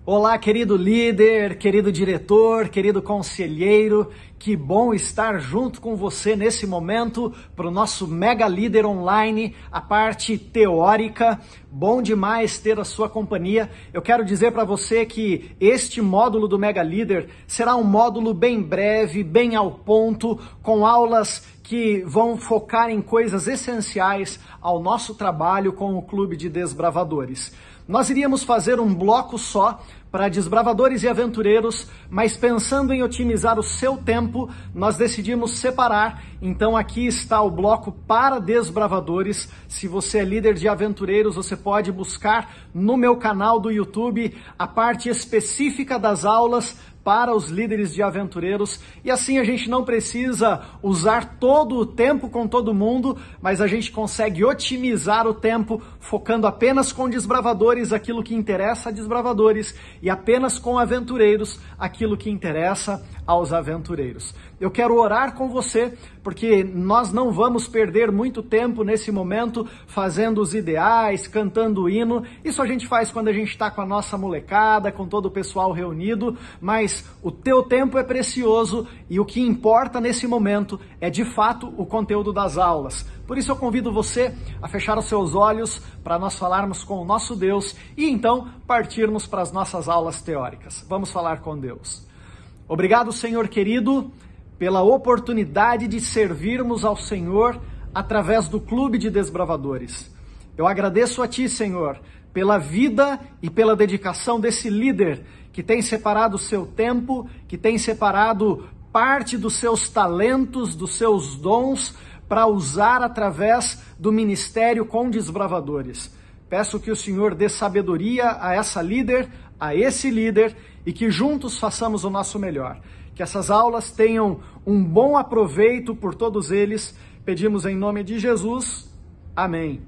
Olá, querido líder, querido diretor, querido conselheiro, que bom estar junto com você nesse momento para o nosso Mega Líder Online, a parte teórica. Bom demais ter a sua companhia. Eu quero dizer para você que este módulo do Mega Líder será um módulo bem breve, bem ao ponto, com aulas que vão focar em coisas essenciais ao nosso trabalho com o Clube de Desbravadores. Nós iríamos fazer um bloco só para desbravadores e aventureiros, mas pensando em otimizar o seu tempo, nós decidimos separar. Então aqui está o bloco para desbravadores. Se você é líder de aventureiros, você pode buscar no meu canal do YouTube a parte específica das aulas para os líderes de aventureiros, e assim a gente não precisa usar todo o tempo com todo mundo, mas a gente consegue otimizar o tempo focando apenas com desbravadores aquilo que interessa a desbravadores e apenas com aventureiros aquilo que interessa aos aventureiros. Eu quero orar com você, porque nós não vamos perder muito tempo nesse momento fazendo os ideais, cantando o hino. Isso a gente faz quando a gente está com a nossa molecada, com todo o pessoal reunido, mas o teu tempo é precioso e o que importa nesse momento é de fato o conteúdo das aulas. Por isso eu convido você a fechar os seus olhos para nós falarmos com o nosso Deus e então partirmos para as nossas aulas teóricas. Vamos falar com Deus. Obrigado, Senhor querido, pela oportunidade de servirmos ao Senhor através do Clube de Desbravadores. Eu agradeço a Ti, Senhor, pela vida e pela dedicação desse líder que tem separado o seu tempo, que tem separado parte dos seus talentos, dos seus dons, para usar através do ministério com desbravadores. Peço que o Senhor dê sabedoria a essa líder, a esse líder, e que juntos façamos o nosso melhor. Que essas aulas tenham um bom aproveito por todos eles. Pedimos em nome de Jesus. Amém.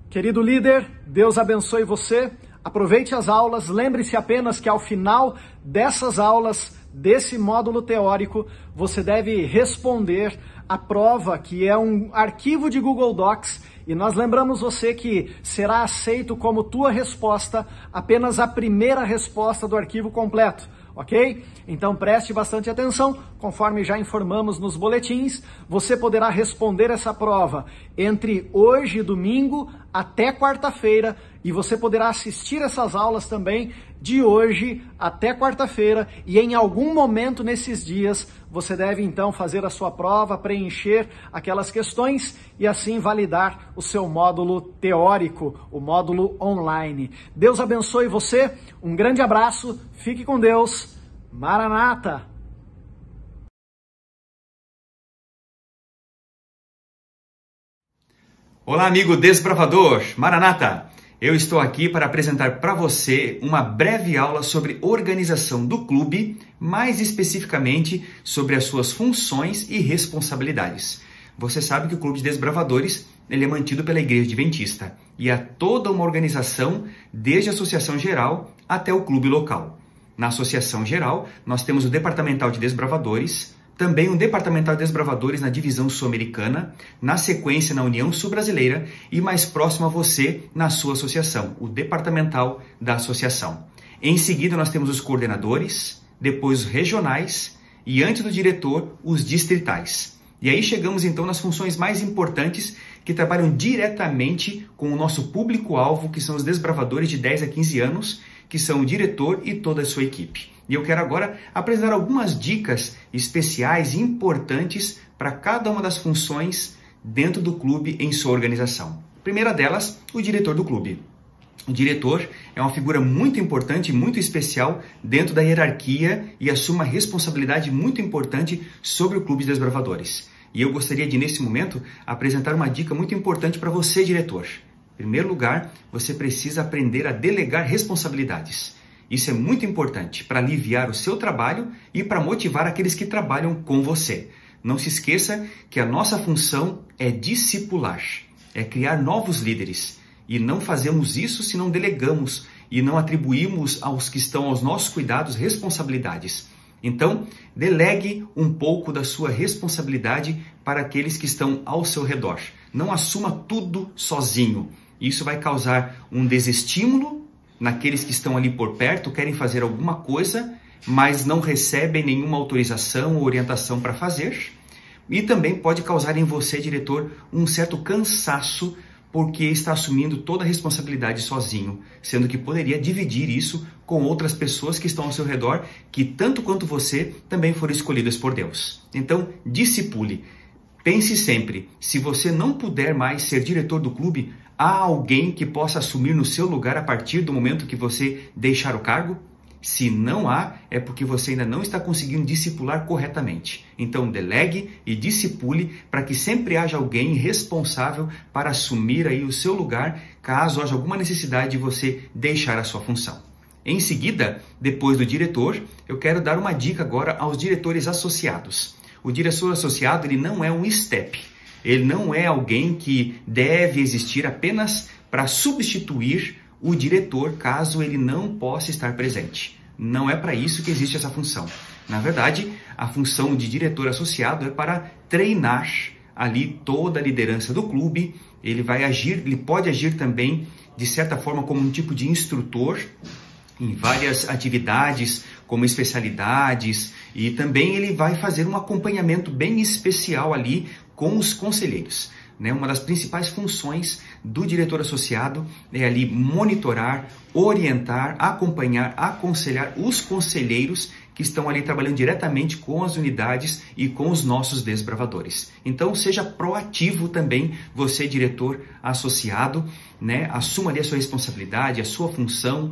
Querido líder, Deus abençoe você. Aproveite as aulas. Lembre-se apenas que ao final dessas aulas, desse módulo teórico, você deve responder a prova, que é um arquivo de Google Docs, e nós lembramos você que será aceito como tua resposta apenas a primeira resposta do arquivo completo, ok? Então preste bastante atenção, conforme já informamos nos boletins, você poderá responder essa prova entre hoje, domingo, até quarta-feira, e você poderá assistir essas aulas também de hoje até quarta-feira, e em algum momento nesses dias você deve então fazer a sua prova, preencher aquelas questões e assim validar o seu módulo teórico, o módulo online. Deus abençoe você, um grande abraço, fique com Deus, Maranata! Olá, amigo desbravador, Maranata! Eu estou aqui para apresentar para você uma breve aula sobre organização do clube, mais especificamente sobre as suas funções e responsabilidades. Você sabe que o Clube de Desbravadores ele é mantido pela Igreja Adventista e há toda uma organização, desde a Associação Geral até o clube local. Na Associação Geral, nós temos o Departamental de Desbravadores, também um Departamental de Desbravadores na Divisão Sul-Americana, na sequência na União Sul-Brasileira e mais próximo a você na sua associação, o Departamental da Associação. Em seguida nós temos os coordenadores, depois os regionais e antes do diretor, os distritais. E aí chegamos então nas funções mais importantes que trabalham diretamente com o nosso público-alvo, que são os desbravadores de 10 a 15 anos, que são o diretor e toda a sua equipe. E eu quero agora apresentar algumas dicas especiais e importantes para cada uma das funções dentro do clube em sua organização. A primeira delas, o diretor do clube. O diretor é uma figura muito importante e muito especial dentro da hierarquia e assume uma responsabilidade muito importante sobre o Clube de Desbravadores. E eu gostaria de, nesse momento, apresentar uma dica muito importante para você, diretor. Em primeiro lugar, você precisa aprender a delegar responsabilidades. Isso é muito importante para aliviar o seu trabalho e para motivar aqueles que trabalham com você. Não se esqueça que a nossa função é discipular, é criar novos líderes. E não fazemos isso se não delegamos e não atribuímos aos que estão aos nossos cuidados responsabilidades. Então, delegue um pouco da sua responsabilidade para aqueles que estão ao seu redor. Não assuma tudo sozinho. Isso vai causar um desestímulo naqueles que estão ali por perto, querem fazer alguma coisa, mas não recebem nenhuma autorização ou orientação para fazer. E também pode causar em você, diretor, um certo cansaço, porque está assumindo toda a responsabilidade sozinho, sendo que poderia dividir isso com outras pessoas que estão ao seu redor, que tanto quanto você também foram escolhidas por Deus. Então, discipule. Pense sempre, se você não puder mais ser diretor do clube, há alguém que possa assumir no seu lugar a partir do momento que você deixar o cargo? Se não há, é porque você ainda não está conseguindo discipular corretamente. Então, delegue e discipule para que sempre haja alguém responsável para assumir aí o seu lugar, caso haja alguma necessidade de você deixar a sua função. Em seguida, depois do diretor, eu quero dar uma dica agora aos diretores associados. O diretor associado, ele não é um step. Ele não é alguém que deve existir apenas para substituir o diretor caso ele não possa estar presente. Não é para isso que existe essa função. Na verdade, a função de diretor associado é para treinar ali toda a liderança do clube. Ele pode agir também de certa forma como um tipo de instrutor em várias atividades, como especialidades, e também ele vai fazer um acompanhamento bem especial ali com os conselheiros. Uma das principais funções do diretor associado é ali monitorar, orientar, acompanhar, aconselhar os conselheiros que estão ali trabalhando diretamente com as unidades e com os nossos desbravadores. Então, seja proativo também, você, diretor associado, assuma ali a sua responsabilidade, a sua função,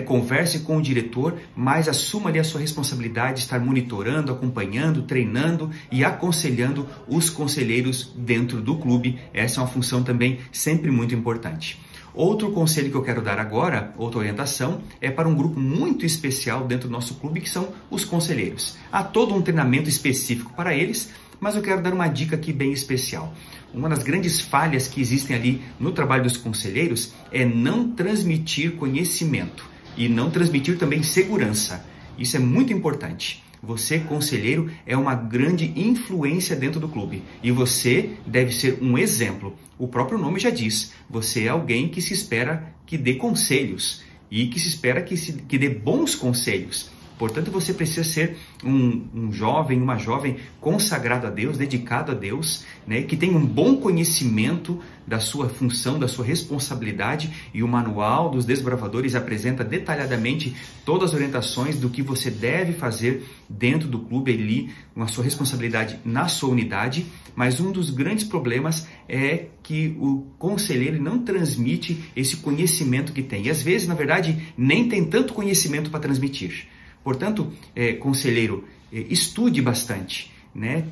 converse com o diretor, mas assuma ali a sua responsabilidade de estar monitorando, acompanhando, treinando e aconselhando os conselheiros dentro do clube. Essa é uma função também sempre muito importante. Outro conselho que eu quero dar agora, outra orientação, é para um grupo muito especial dentro do nosso clube, que são os conselheiros. Há todo um treinamento específico para eles, mas eu quero dar uma dica aqui bem especial. Uma das grandes falhas que existem ali no trabalho dos conselheiros é não transmitir conhecimento e não transmitir também segurança. Isso é muito importante. Você, conselheiro, é uma grande influência dentro do clube e você deve ser um exemplo. O próprio nome já diz, você é alguém que se espera que dê conselhos e que se espera que dê bons conselhos. Portanto, você precisa ser um jovem, uma jovem consagrado a Deus, dedicado a Deus, que tem um bom conhecimento da sua função, da sua responsabilidade, e o manual dos desbravadores apresenta detalhadamente todas as orientações do que você deve fazer dentro do clube ali, com a sua responsabilidade na sua unidade. Mas um dos grandes problemas é que o conselheiro não transmite esse conhecimento que tem. E às vezes, na verdade, nem tem tanto conhecimento para transmitir. Portanto, conselheiro, estude bastante,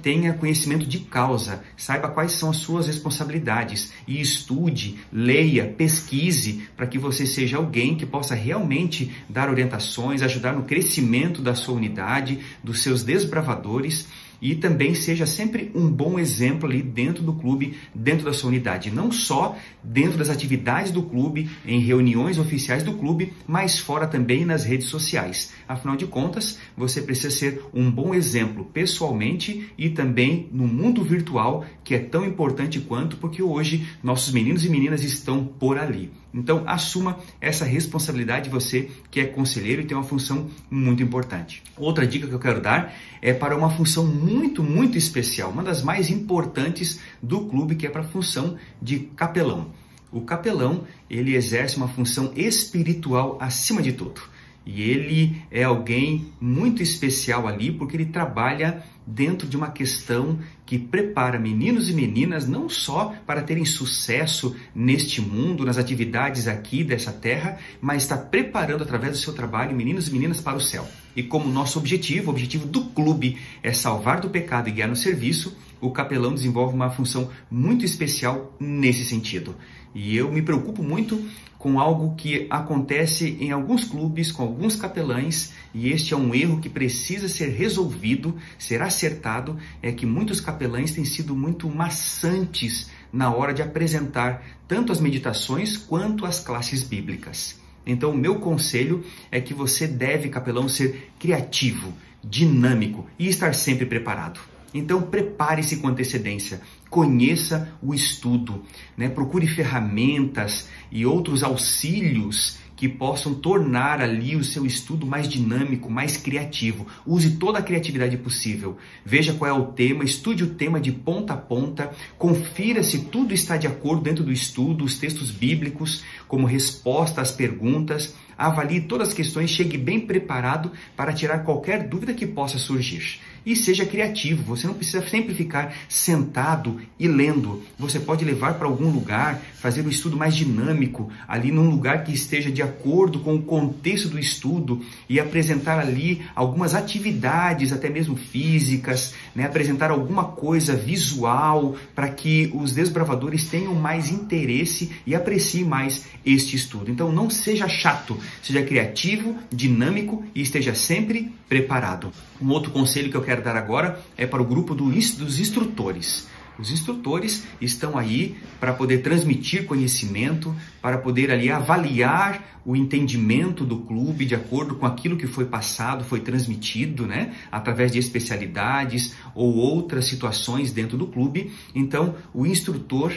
tenha conhecimento de causa, saiba quais são as suas responsabilidades e estude, leia, pesquise para que você seja alguém que possa realmente dar orientações, ajudar no crescimento da sua unidade, dos seus desbravadores, e também seja sempre um bom exemplo ali dentro do clube, dentro da sua unidade. Não só dentro das atividades do clube, em reuniões oficiais do clube, mas fora também nas redes sociais. Afinal de contas, você precisa ser um bom exemplo pessoalmente e também no mundo virtual, que é tão importante quanto, porque hoje nossos meninos e meninas estão por ali. Então, assuma essa responsabilidade, você que é conselheiro e tem uma função muito importante. Outra dica que eu quero dar é para uma função muito, muito especial, uma das mais importantes do clube, que é para a função de capelão. O capelão, ele exerce uma função espiritual acima de tudo. E ele é alguém muito especial ali, porque ele trabalha dentro de uma questão que prepara meninos e meninas não só para terem sucesso neste mundo, nas atividades aqui dessa terra, mas está preparando através do seu trabalho meninos e meninas para o céu. E como nosso objetivo, o objetivo do clube é salvar do pecado e guiar no serviço, o capelão desenvolve uma função muito especial nesse sentido. E eu me preocupo muito com algo que acontece em alguns clubes, com alguns capelães, e este é um erro que precisa ser resolvido, ser acertado, é que muitos capelães têm sido muito maçantes na hora de apresentar tanto as meditações quanto as classes bíblicas. Então, o meu conselho é que você deve, capelão, ser criativo. dinâmico e estar sempre preparado. Então, prepare-se com antecedência, conheça o estudo, né? Procure ferramentas e outros auxílios que possam tornar ali o seu estudo mais dinâmico, mais criativo. Use toda a criatividade possível. Veja qual é o tema, estude o tema de ponta a ponta, confira se tudo está de acordo dentro do estudo, os textos bíblicos, como resposta às perguntas, avalie todas as questões, chegue bem preparado para tirar qualquer dúvida que possa surgir. E seja criativo, você não precisa sempre ficar sentado e lendo. Você pode levar para algum lugar, fazer um estudo mais dinâmico, ali num lugar que esteja de acordo com o contexto do estudo e apresentar ali algumas atividades, até mesmo físicas, né? Apresentar alguma coisa visual para que os desbravadores tenham mais interesse e apreciem mais este estudo. Então não seja chato, seja criativo, dinâmico e esteja sempre preparado. Um outro conselho que eu quero dar agora é para o grupo dos instrutores. Os instrutores estão aí para poder transmitir conhecimento, para poder ali avaliar o entendimento do clube de acordo com aquilo que foi passado, foi transmitido, né? Através de especialidades ou outras situações dentro do clube. Então, o instrutor,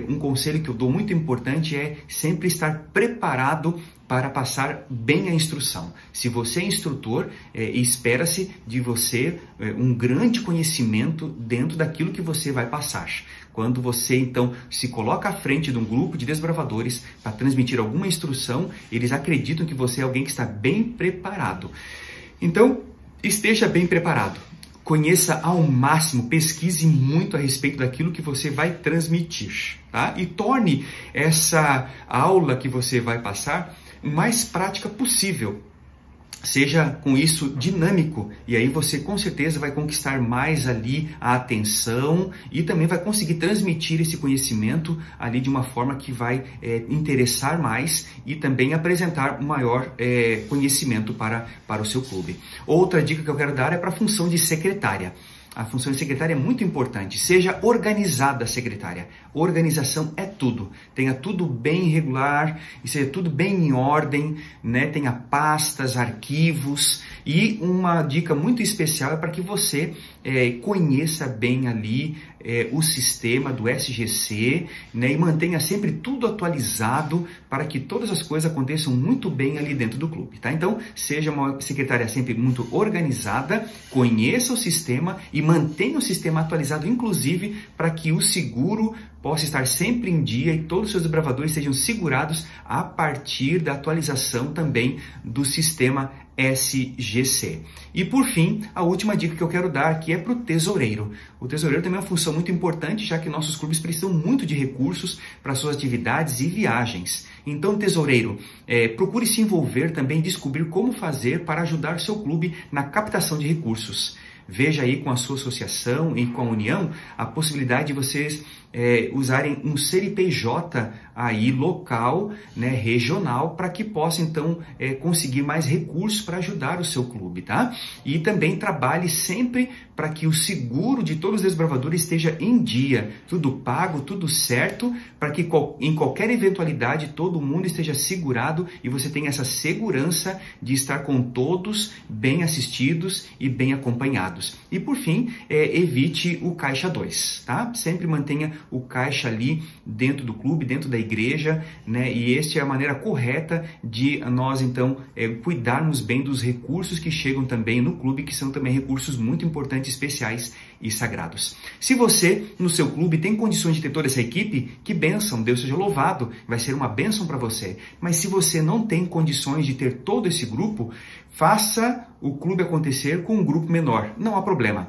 um conselho que eu dou muito importante é sempre estar preparado para passar bem a instrução. Se você é instrutor, espera-se de você um grande conhecimento dentro daquilo que você vai passar. Quando você, então, se coloca à frente de um grupo de desbravadores para transmitir alguma instrução, eles acreditam que você é alguém que está bem preparado. Então, esteja bem preparado. Conheça ao máximo, pesquise muito a respeito daquilo que você vai transmitir, tá? E torne essa aula que você vai passar o mais prática possível. Seja com isso dinâmico e aí você com certeza vai conquistar mais ali a atenção e também vai conseguir transmitir esse conhecimento ali de uma forma que vai interessar mais e também apresentar maior conhecimento para o seu clube. Outra dica que eu quero dar é para a função de secretária. A função de secretária é muito importante. Seja organizada, secretária. Organização é tudo. Tenha tudo bem regular, e seja tudo bem em ordem, né? Tenha pastas, arquivos. E uma dica muito especial é para que você conheça bem ali o sistema do SGC, né? E mantenha sempre tudo atualizado para que todas as coisas aconteçam muito bem ali dentro do clube, tá? Então, seja uma secretária sempre muito organizada, conheça o sistema e mantenha o sistema atualizado, inclusive para que o seguro possa estar sempre em dia e todos os seus desbravadores sejam segurados a partir da atualização também do sistema SGC. E por fim, a última dica que eu quero dar aqui é para o tesoureiro. O tesoureiro também é uma função muito importante, já que nossos clubes precisam muito de recursos para suas atividades e viagens. Então, tesoureiro, procure se envolver também e descobrir como fazer para ajudar seu clube na captação de recursos. Veja aí com a sua associação e com a união a possibilidade de vocês usarem um CNPJ aí local, né, regional, para que possa então conseguir mais recursos para ajudar o seu clube, tá? E também trabalhe sempre para que o seguro de todos os desbravadores esteja em dia, tudo pago, tudo certo, para que em qualquer eventualidade todo mundo esteja segurado e você tenha essa segurança de estar com todos bem assistidos e bem acompanhados. E por fim, evite o caixa 2, tá? Sempre mantenha o caixa ali dentro do clube, dentro da igreja, né? E esta é a maneira correta de nós então cuidarmos bem dos recursos que chegam também no clube, que são também recursos muito importantes, especiais e sagrados. Se você no seu clube tem condições de ter toda essa equipe, que bênção, Deus seja louvado, vai ser uma bênção para você. Mas se você não tem condições de ter todo esse grupo, faça o clube acontecer com um grupo menor, não há problema.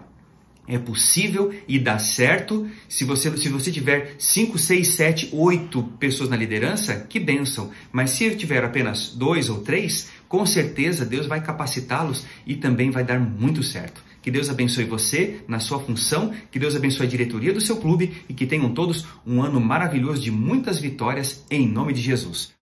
É possível e dá certo. Se você tiver 5, 6, 7, 8 pessoas na liderança, que bênção. Mas se eu tiver apenas 2 ou 3, com certeza Deus vai capacitá-los e também vai dar muito certo. Que Deus abençoe você na sua função, que Deus abençoe a diretoria do seu clube e que tenham todos um ano maravilhoso de muitas vitórias em nome de Jesus.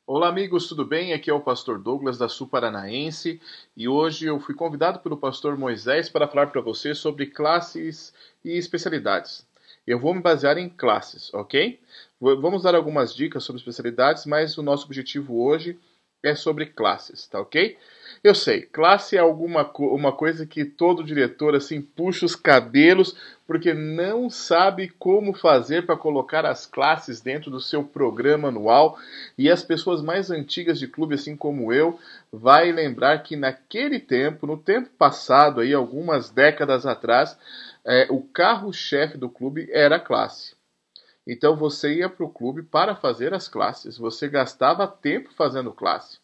Olá amigos, tudo bem? Aqui é o pastor Douglas da Sul Paranaense e hoje eu fui convidado pelo pastor Moisés para falar para você sobre classes e especialidades. Eu vou me basear em classes, ok? Vamos dar algumas dicas sobre especialidades, mas o nosso objetivo hoje é sobre classes, tá ok? Eu sei, classe é uma coisa que todo diretor assim puxa os cabelos porque não sabe como fazer para colocar as classes dentro do seu programa anual, e as pessoas mais antigas de clube, assim como eu, vai lembrar que naquele tempo, no tempo passado, aí, algumas décadas atrás, o carro-chefe do clube era a classe. Então você ia para o clube para fazer as classes, você gastava tempo fazendo classe.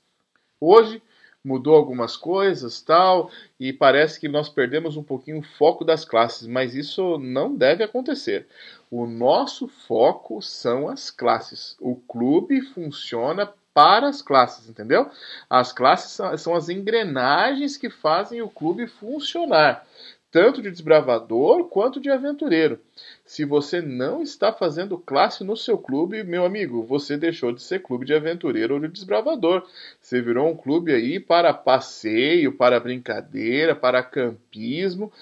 Hoje mudou algumas coisas, tal, e parece que nós perdemos um pouquinho o foco das classes, mas isso não deve acontecer. O nosso foco são as classes. O clube funciona para as classes, entendeu? As classes são as engrenagens que fazem o clube funcionar, tanto de desbravador quanto de aventureiro. Se você não está fazendo classe no seu clube, meu amigo, você deixou de ser clube de aventureiro ou de desbravador. Você virou um clube aí para passeio, para brincadeira, para campismo,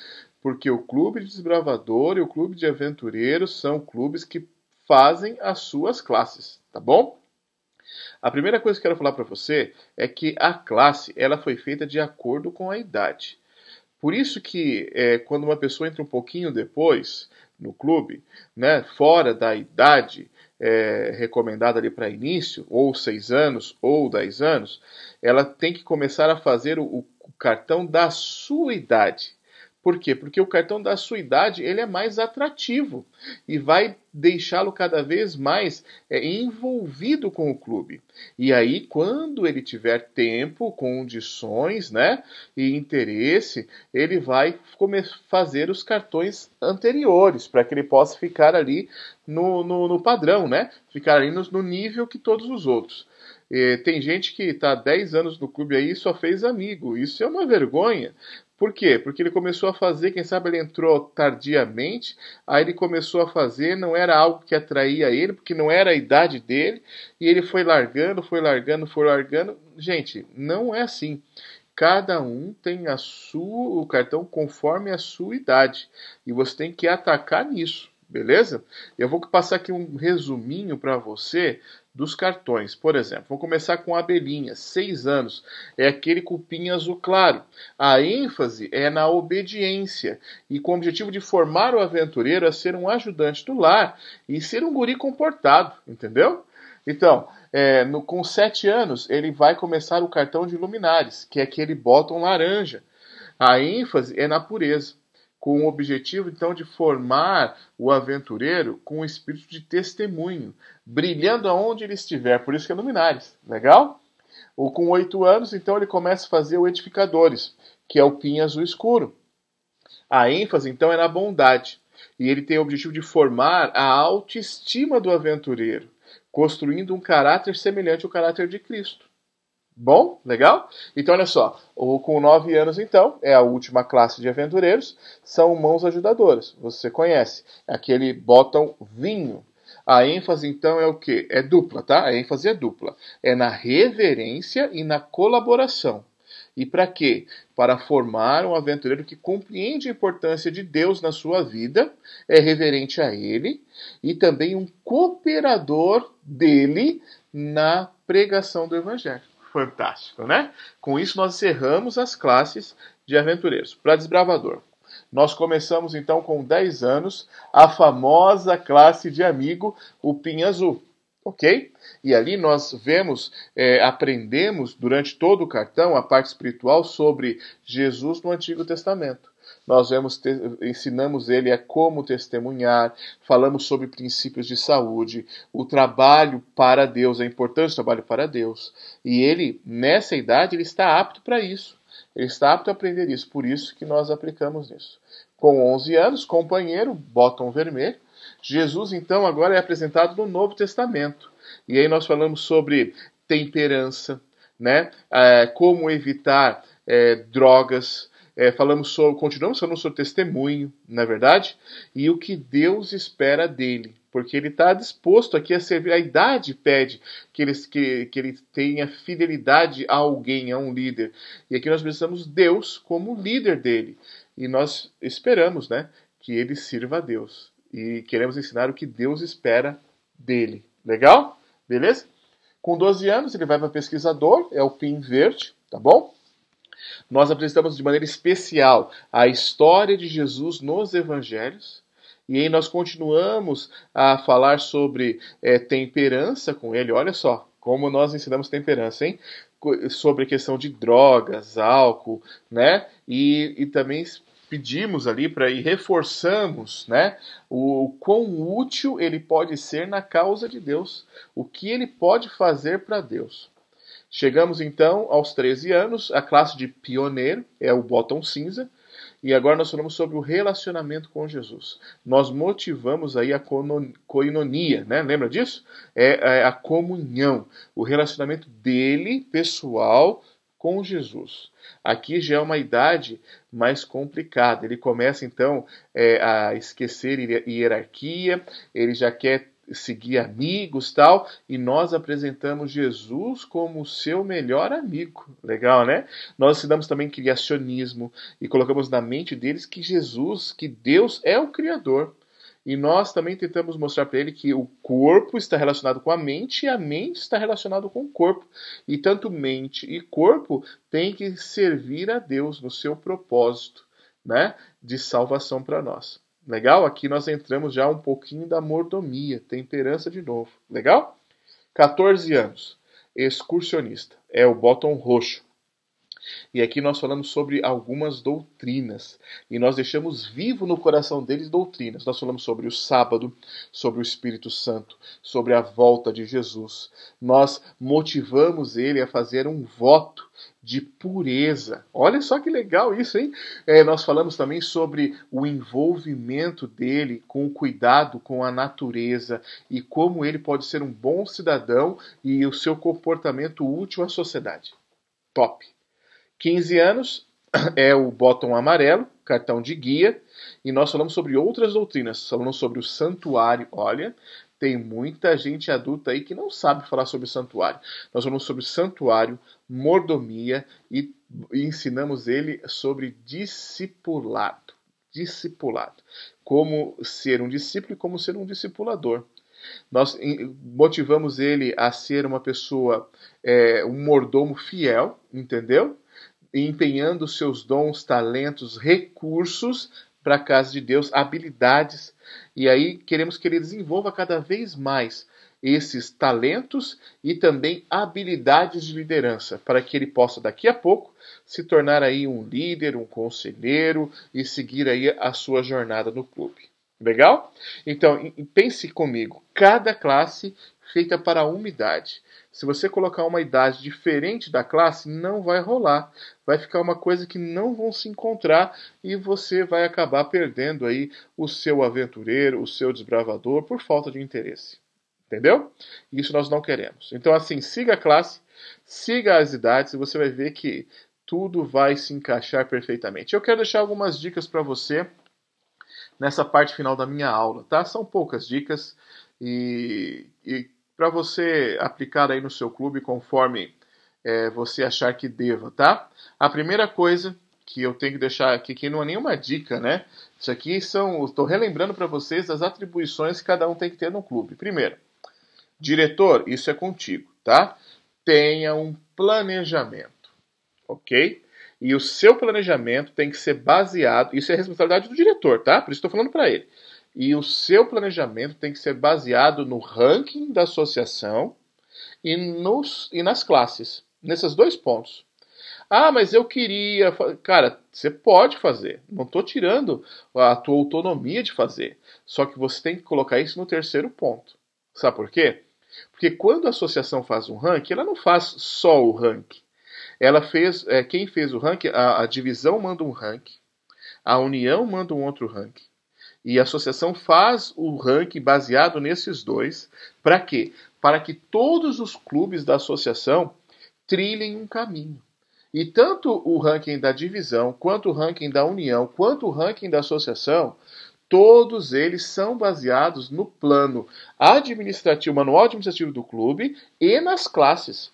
porque o clube de desbravador e o clube de aventureiro são clubes que fazem as suas classes, tá bom? A primeira coisa que eu quero falar para você é que a classe ela foi feita de acordo com a idade. Por isso que quando uma pessoa entra um pouquinho depois no clube, né, fora da idade recomendada ali para início, ou 6 anos ou 10 anos, ela tem que começar a fazer o cartão da sua idade. Por quê? Porque o cartão da sua idade ele é mais atrativo e vai deixá-lo cada vez mais envolvido com o clube. E aí, quando ele tiver tempo, condições, né, e interesse, ele vai fazer os cartões anteriores para que ele possa ficar ali no padrão, né? Ficar ali no nível que todos os outros. Tem gente que está há 10 anos no clube aí e só fez amigo. Isso é uma vergonha. Por quê? Porque ele começou a fazer, quem sabe ele entrou tardiamente, aí ele começou a fazer, não era algo que atraía ele, porque não era a idade dele, e ele foi largando, foi largando, foi largando. Gente, não é assim. Cada um tem o cartão conforme a sua idade, e você tem que atacar nisso, beleza? Eu vou passar aqui um resuminho para você dos cartões. Por exemplo, vou começar com a abelhinha, 6 anos, é aquele cupim azul claro. A ênfase é na obediência e com o objetivo de formar o aventureiro a ser um ajudante do lar e ser um guri comportado, entendeu? Então, com 7 anos, ele vai começar o cartão de luminares, que é aquele bottom laranja. A ênfase é na pureza, com o objetivo, então, de formar o aventureiro com o espírito de testemunho, brilhando aonde ele estiver, por isso que é luminares, legal? Ou com 8 anos, então, ele começa a fazer o edificadores, que é o pin azul escuro. A ênfase, então, é na bondade, e ele tem o objetivo de formar a autoestima do aventureiro, construindo um caráter semelhante ao caráter de Cristo. Bom? Legal? Então, olha só. Com 9 anos, então, é a última classe de aventureiros. São mãos ajudadoras. Você conhece. Aquele botão vinho. A ênfase, então, é o quê? É dupla, tá? A ênfase é dupla. É na reverência e na colaboração. E para quê? Para formar um aventureiro que compreende a importância de Deus na sua vida, é reverente a Ele, e também um cooperador dele na pregação do Evangelho. Fantástico, né? Com isso, nós encerramos as classes de aventureiros. Para desbravador, nós começamos então com 10 anos a famosa classe de amigo, o Pin Azul. Ok? E ali nós aprendemos durante todo o cartão a parte espiritual sobre Jesus no Antigo Testamento. Nós ensinamos ele a como testemunhar, falamos sobre princípios de saúde, o trabalho para Deus, a importância do trabalho para Deus. E ele, nessa idade, ele está apto para isso. Ele está apto a aprender isso, por isso que nós aplicamos nisso. Com 11 anos, companheiro, botão vermelho. Jesus, então, agora é apresentado no Novo Testamento. E aí nós falamos sobre temperança, né? Como evitar drogas. Continuamos falando sobre testemunho, na verdade, e o que Deus espera dele, porque ele está disposto aqui a servir. A idade pede que ele tenha fidelidade a alguém, a um líder. E aqui nós precisamos Deus como líder dele. E nós esperamos, né, que ele sirva a Deus. E queremos ensinar o que Deus espera dele. Legal? Beleza? Com 12 anos, ele vai para pesquisador, é o PIN verde, tá bom? Nós apresentamos de maneira especial a história de Jesus nos evangelhos. E aí nós continuamos a falar sobre temperança com ele. Olha só como nós ensinamos temperança, hein? Sobre a questão de drogas, álcool, né? E também pedimos ali e reforçamos, né, o quão útil ele pode ser na causa de Deus, o que ele pode fazer para Deus. Chegamos então aos 13 anos, a classe de pioneiro é o botão cinza, e agora nós falamos sobre o relacionamento com Jesus. Nós motivamos aí a koinonia, né? Lembra disso? É a comunhão, o relacionamento dele, pessoal, com Jesus. Aqui já é uma idade mais complicada. Ele começa então a esquecer hierarquia, ele já quer seguir amigos, tal, e nós apresentamos Jesus como seu melhor amigo. Legal, né? Nós ensinamos também criacionismo e colocamos na mente deles que Jesus, que Deus é o Criador. E nós também tentamos mostrar para ele que o corpo está relacionado com a mente e a mente está relacionada com o corpo. E tanto mente e corpo têm que servir a Deus no seu propósito, né, de salvação para nós. Legal? Aqui nós entramos já um pouquinho da mordomia, temperança de novo. Legal? 14 anos. Excursionista. É o botão roxo. E aqui nós falamos sobre algumas doutrinas. E nós deixamos vivo no coração deles doutrinas. Nós falamos sobre o sábado, sobre o Espírito Santo, sobre a volta de Jesus. Nós motivamos ele a fazer um voto de pureza. Olha só que legal isso, hein? Nós falamos também sobre o envolvimento dele com o cuidado com a natureza e como ele pode ser um bom cidadão e o seu comportamento útil à sociedade. Top! 15 anos é o botão amarelo, cartão de guia, e nós falamos sobre outras doutrinas. Falamos sobre o santuário. Olha, tem muita gente adulta aí que não sabe falar sobre o santuário. Nós falamos sobre santuário, mordomia e ensinamos ele sobre discipulado. Discipulado. Como ser um discípulo e como ser um discipulador. Nós motivamos ele a ser uma pessoa, um mordomo fiel, entendeu? Empenhando seus dons, talentos, recursos para a casa de Deus, habilidades. E aí queremos que ele desenvolva cada vez mais esses talentos e também habilidades de liderança, para que ele possa daqui a pouco se tornar aí um líder, um conselheiro e seguir aí a sua jornada no clube. Legal? Então, pense comigo, cada classe feita para uma idade. Se você colocar uma idade diferente da classe, não vai rolar. Vai ficar uma coisa que não vão se encontrar e você vai acabar perdendo aí o seu aventureiro, o seu desbravador por falta de interesse. Entendeu? Isso nós não queremos. Então, assim, siga a classe, siga as idades e você vai ver que tudo vai se encaixar perfeitamente. Eu quero deixar algumas dicas para você nessa parte final da minha aula, tá? São poucas dicas e para você aplicar aí no seu clube conforme você achar que deva, tá? A primeira coisa que eu tenho que deixar aqui, que não é nenhuma dica, né? Isso aqui estou relembrando para vocês as atribuições que cada um tem que ter no clube. Primeiro, diretor, isso é contigo, tá? Tenha um planejamento, ok? E o seu planejamento tem que ser baseado, isso é responsabilidade do diretor, tá? Por isso estou falando para ele. E o seu planejamento tem que ser baseado no ranking da associação e nas classes, nesses dois pontos. Ah, mas eu queria... Cara, você pode fazer. Não estou tirando a tua autonomia de fazer. Só que você tem que colocar isso no terceiro ponto. Sabe por quê? Porque quando a associação faz um ranking, ela não faz só o ranking. Ela fez, quem fez o ranking, a divisão manda um ranking, a união manda um outro ranking. E a associação faz o ranking baseado nesses dois. Para quê? Para que todos os clubes da associação trilhem um caminho. E tanto o ranking da divisão, quanto o ranking da união, quanto o ranking da associação, todos eles são baseados no plano administrativo, manual administrativo do clube e nas classes.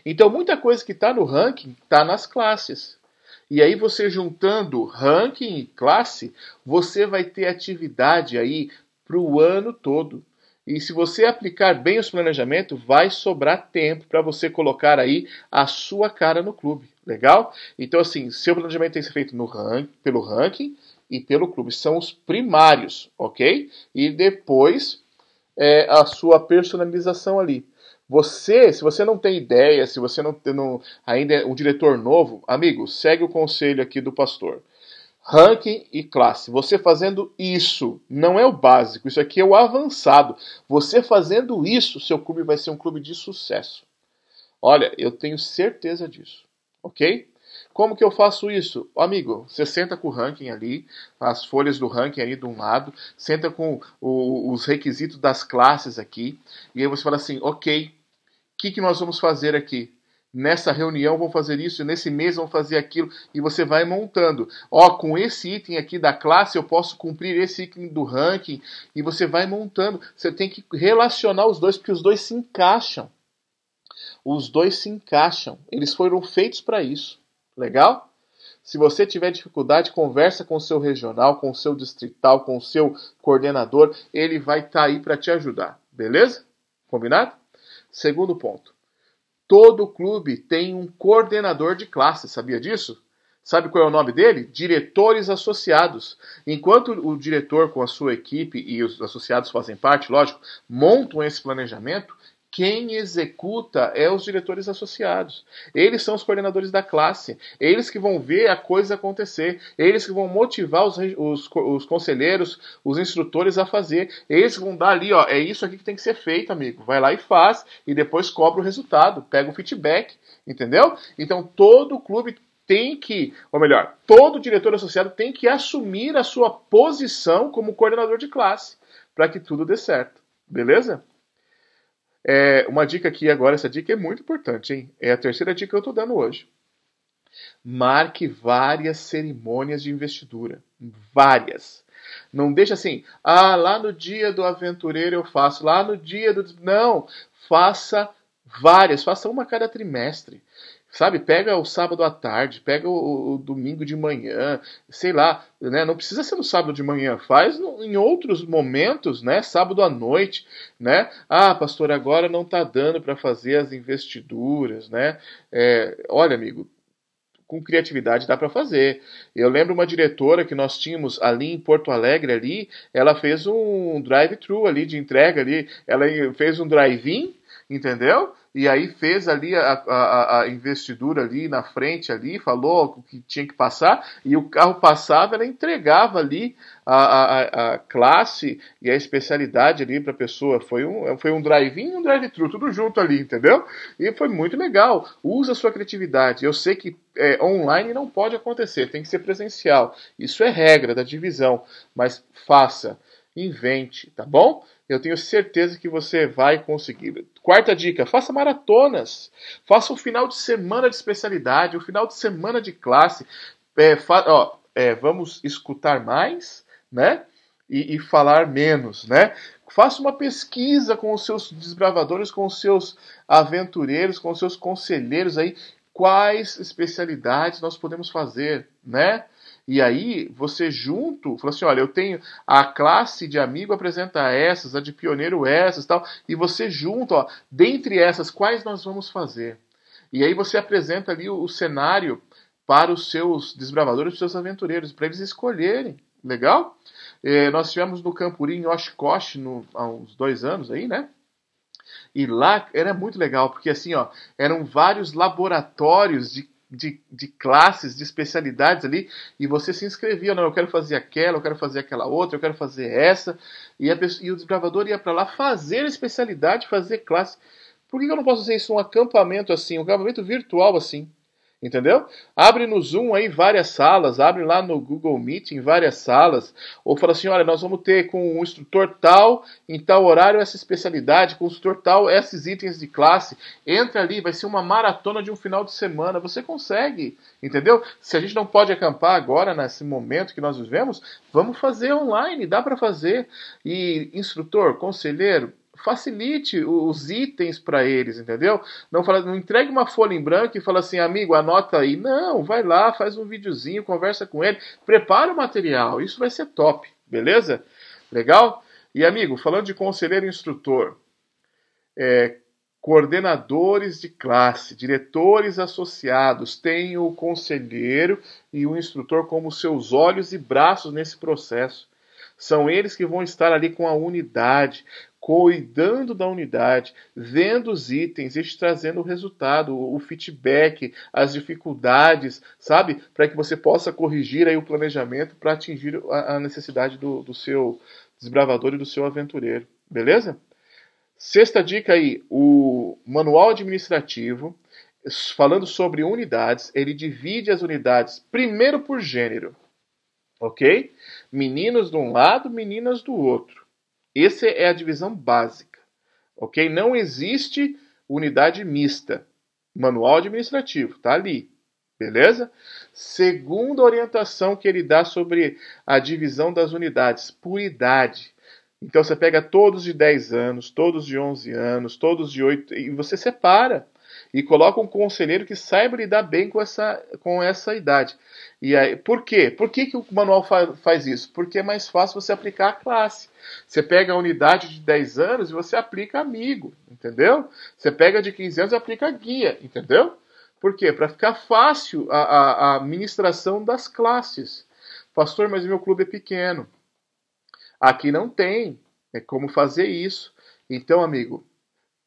Então, muita coisa que está no ranking está nas classes. E aí, você juntando ranking e classe, você vai ter atividade aí para o ano todo. E se você aplicar bem os planejamentos, vai sobrar tempo para você colocar aí a sua cara no clube. Legal? Então, assim, seu planejamento tem que ser feito pelo ranking e pelo clube. São os primários, ok? E depois a sua personalização ali. Se você não tem ideia, se você ainda é um diretor novo, amigo, segue o conselho aqui do pastor. Ranking e classe. Você fazendo isso não é o básico, isso aqui é o avançado. Você fazendo isso, seu clube vai ser um clube de sucesso. Olha, eu tenho certeza disso, ok? Como que eu faço isso? Amigo, você senta com o ranking ali, as folhas do ranking ali de um lado, senta com os requisitos das classes aqui, e aí você fala assim, ok, o que nós vamos fazer aqui? Nessa reunião vamos fazer isso, nesse mês vamos fazer aquilo, e você vai montando. Ó, com esse item aqui da classe eu posso cumprir esse item do ranking, e você vai montando. Você tem que relacionar os dois, porque os dois se encaixam. Os dois se encaixam. Eles foram feitos para isso. Legal? Se você tiver dificuldade, conversa com o seu regional, com o seu distrital, com o seu coordenador. Ele vai estar aí para te ajudar. Beleza? Combinado? Segundo ponto. Todo clube tem um coordenador de classe. Sabia disso? Sabe qual é o nome dele? Diretores associados. Enquanto o diretor com a sua equipe e os associados fazem parte, lógico, montam esse planejamento, quem executa é os diretores associados. Eles são os coordenadores da classe. Eles que vão ver a coisa acontecer. Eles que vão motivar os conselheiros, os instrutores a fazer. Eles que vão dar ali, ó, é isso aqui que tem que ser feito, amigo. Vai lá e faz. E depois cobra o resultado. Pega o feedback. Entendeu? Então, todo clube tem que, ou melhor, todo diretor associado tem que assumir a sua posição como coordenador de classe. Para que tudo dê certo. Beleza? Uma dica aqui agora, essa dica é muito importante, hein? É a terceira dica que eu estou dando hoje. Marque várias cerimônias de investidura. Várias. Não deixa assim, lá no dia do aventureiro eu faço, lá no dia do... Não, faça várias, faça uma a cada trimestre. Sabe, pega o sábado à tarde, pega o domingo de manhã, sei lá, né? Não precisa ser no sábado de manhã, faz em outros momentos, né? Sábado à noite, né? Pastor, agora não está dando para fazer as investiduras, né? Olha, amigo, com criatividade dá para fazer. Eu lembro uma diretora que nós tínhamos ali em Porto Alegre, ali, ela fez um drive-thru ali de entrega ali, ela fez um drive-in, entendeu? E aí fez ali a investidura ali na frente, ali, falou o que tinha que passar, e o carro passava, ela entregava ali a classe e a especialidade ali para a pessoa. Foi um drive-in e um drive-thru, tudo junto ali, entendeu? E foi muito legal. Usa a sua criatividade. Eu sei que online não pode acontecer, tem que ser presencial. Isso é regra da divisão, mas faça, invente, tá bom? Eu tenho certeza que você vai conseguir. Quarta dica, faça maratonas. Faça um final de semana de especialidade, um final de semana de classe. Vamos escutar mais, né? E falar menos, né? Faça uma pesquisa com os seus desbravadores, com os seus aventureiros, com os seus conselheiros aí. Quais especialidades nós podemos fazer, né? E aí, você junto, fala assim, olha, eu tenho a classe de amigo apresenta essas, a de pioneiro essas, tal, e você junto, ó, dentre essas, quais nós vamos fazer? E aí você apresenta ali o cenário para os seus desbravadores, os seus aventureiros, para eles escolherem, legal? Nós estivemos no Campuri, em Oshkosh, há uns 2 anos aí, né? E lá era muito legal, porque assim, ó, eram vários laboratórios de classes, de especialidades ali, e você se inscrevia, não, eu quero fazer aquela, eu quero fazer aquela outra, eu quero fazer essa, e o desbravador ia para lá fazer especialidade, fazer classe. Por que eu não posso fazer isso um acampamento assim, um acampamento virtual assim? Entendeu? Abre no Zoom aí várias salas, abre lá no Google Meet em várias salas, ou fala assim, olha, nós vamos ter com um instrutor tal, em tal horário essa especialidade, com o instrutor tal, esses itens de classe, entra ali, vai ser uma maratona de um final de semana, você consegue, entendeu? Se a gente não pode acampar agora, nesse momento que nós vivemos, vamos fazer online, dá para fazer. E instrutor, conselheiro, facilite os itens para eles, entendeu? Não entregue uma folha em branco e fala assim, amigo, anota aí. Não, vai lá, faz um videozinho, conversa com ele, prepara o material. Isso vai ser top, beleza? Legal? E, amigo, falando de conselheiro e instrutor, coordenadores de classe, diretores associados, tem o conselheiro e o instrutor como seus olhos e braços nesse processo. São eles que vão estar ali com a unidade, cuidando da unidade, vendo os itens e te trazendo o resultado, o feedback, as dificuldades, sabe? Para que você possa corrigir aí o planejamento para atingir a necessidade do seu desbravador e do seu aventureiro. Beleza? Sexta dica aí, o manual administrativo, falando sobre unidades, ele divide as unidades primeiro por gênero, ok? Meninos de um lado, meninas do outro. Essa é a divisão básica, ok? Não existe unidade mista. Manual administrativo, tá ali, beleza? Segunda orientação que ele dá sobre a divisão das unidades, por idade. Então você pega todos de 10 anos, todos de 11 anos, todos de 8, e você separa. E coloca um conselheiro que saiba lidar bem com essa idade. E aí, por quê? Por que o manual faz isso? Porque é mais fácil você aplicar a classe. Você pega a unidade de 10 anos e você aplica amigo, entendeu? Você pega de 15 anos e aplica guia, entendeu? Por quê? Para ficar fácil a administração das classes. Pastor, mas meu clube é pequeno. Aqui não tem como fazer isso. Então, amigo,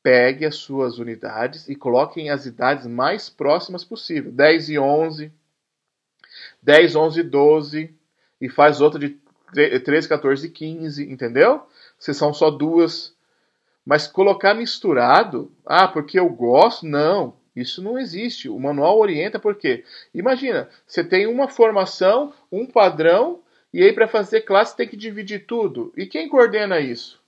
pegue as suas unidades e coloquem as idades mais próximas possível. 10 e 11, 10, 11 e 12, e faz outra de 13, 14 e 15, entendeu? Se são só duas. Mas colocar misturado, porque eu gosto, não. Isso não existe. O manual orienta por quê? Imagina, você tem uma formação, um padrão, e aí para fazer classe tem que dividir tudo. E quem coordena isso?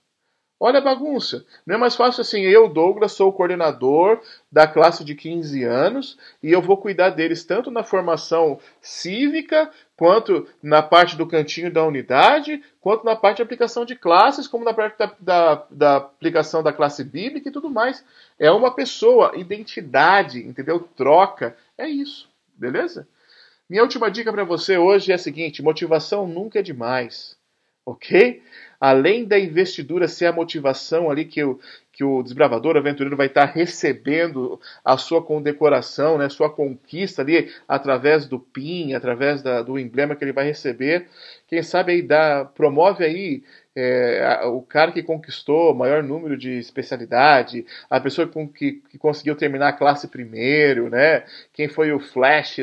Olha a bagunça. Não é mais fácil assim, eu, Douglas, sou o coordenador da classe de 15 anos e eu vou cuidar deles tanto na formação cívica, quanto na parte do cantinho da unidade, quanto na parte de aplicação de classes, como na parte da aplicação da classe bíblica e tudo mais. É uma pessoa, identidade, entendeu? Troca. É isso, beleza? Minha última dica para você hoje é a seguinte, motivação nunca é demais, ok? Além da investidura ser a motivação ali que o desbravador, o aventureiro vai estar recebendo a sua condecoração, né, sua conquista ali através do PIN, através do emblema que ele vai receber. Quem sabe aí promove aí o cara que conquistou o maior número de especialidade, a pessoa que conseguiu terminar a classe primeiro, né? Quem foi o flash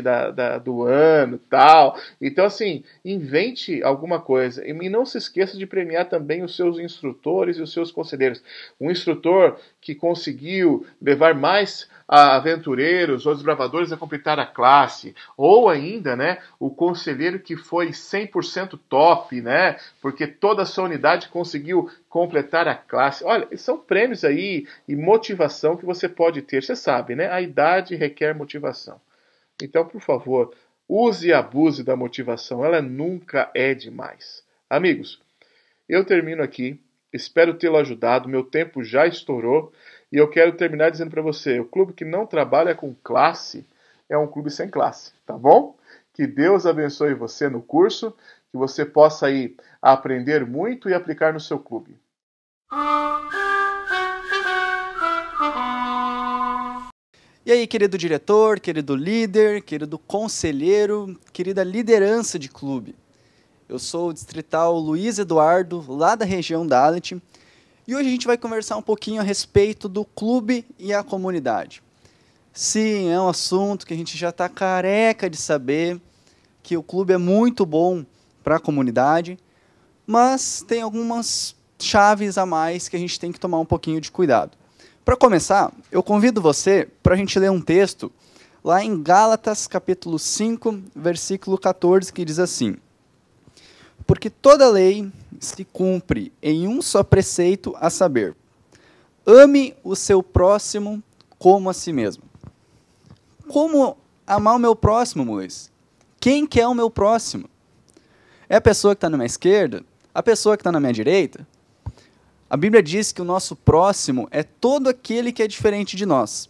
do ano, tal. Então, assim, invente alguma coisa. E não se esqueça de premiar também os seus instrutores e os seus conselheiros. Um instrutor que conseguiu levar mais aventureiros ou desbravadores a completar a classe, ou ainda, né, o conselheiro que foi 100% top, né, porque toda a sua unidade conseguiu completar a classe. Olha, são prêmios aí e motivação que você pode ter. Você sabe, né, a idade requer motivação. Então, por favor, use e abuse da motivação, ela nunca é demais. Amigos, eu termino aqui, espero tê-lo ajudado, meu tempo já estourou, e eu quero terminar dizendo para você, o clube que não trabalha com classe é um clube sem classe, tá bom? Que Deus abençoe você no curso, que você possa aí aprender muito e aplicar no seu clube. E aí, querido diretor, querido líder, querido conselheiro, querida liderança de clube. Eu sou o distrital Luiz Eduardo, lá da região Dalet, e hoje a gente vai conversar um pouquinho a respeito do clube e a comunidade. Sim, é um assunto que a gente já está careca de saber, que o clube é muito bom para a comunidade, mas tem algumas chaves a mais que a gente tem que tomar um pouquinho de cuidado. Para começar, eu convido você para a gente ler um texto lá em Gálatas, capítulo 5, versículo 14, que diz assim: porque toda lei se cumpre em um só preceito, a saber, ame o seu próximo como a si mesmo. Como amar o meu próximo, Moisés? Quem que é o meu próximo? É a pessoa que está na minha esquerda? A pessoa que está na minha direita? A Bíblia diz que o nosso próximo é todo aquele que é diferente de nós.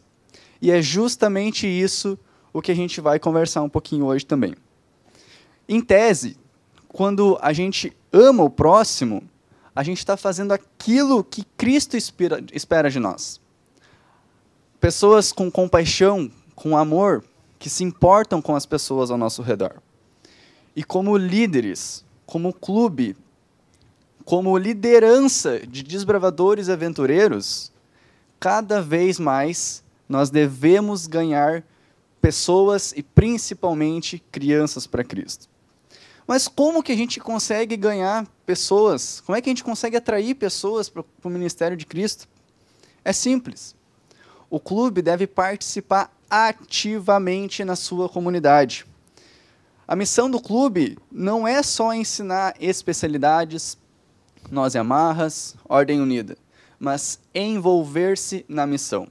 E é justamente isso o que a gente vai conversar um pouquinho hoje também. Em tese, quando a gente ama o próximo, a gente está fazendo aquilo que Cristo espera de nós. Pessoas com compaixão, com amor, que se importam com as pessoas ao nosso redor. E como líderes, como clube, como liderança de desbravadores e aventureiros, cada vez mais nós devemos ganhar pessoas e principalmente crianças para Cristo. Mas como que a gente consegue ganhar pessoas? Como é que a gente consegue atrair pessoas para o ministério de Cristo? É simples. O clube deve participar ativamente na sua comunidade. A missão do clube não é só ensinar especialidades, nós e amarras, ordem unida, mas envolver-se na missão.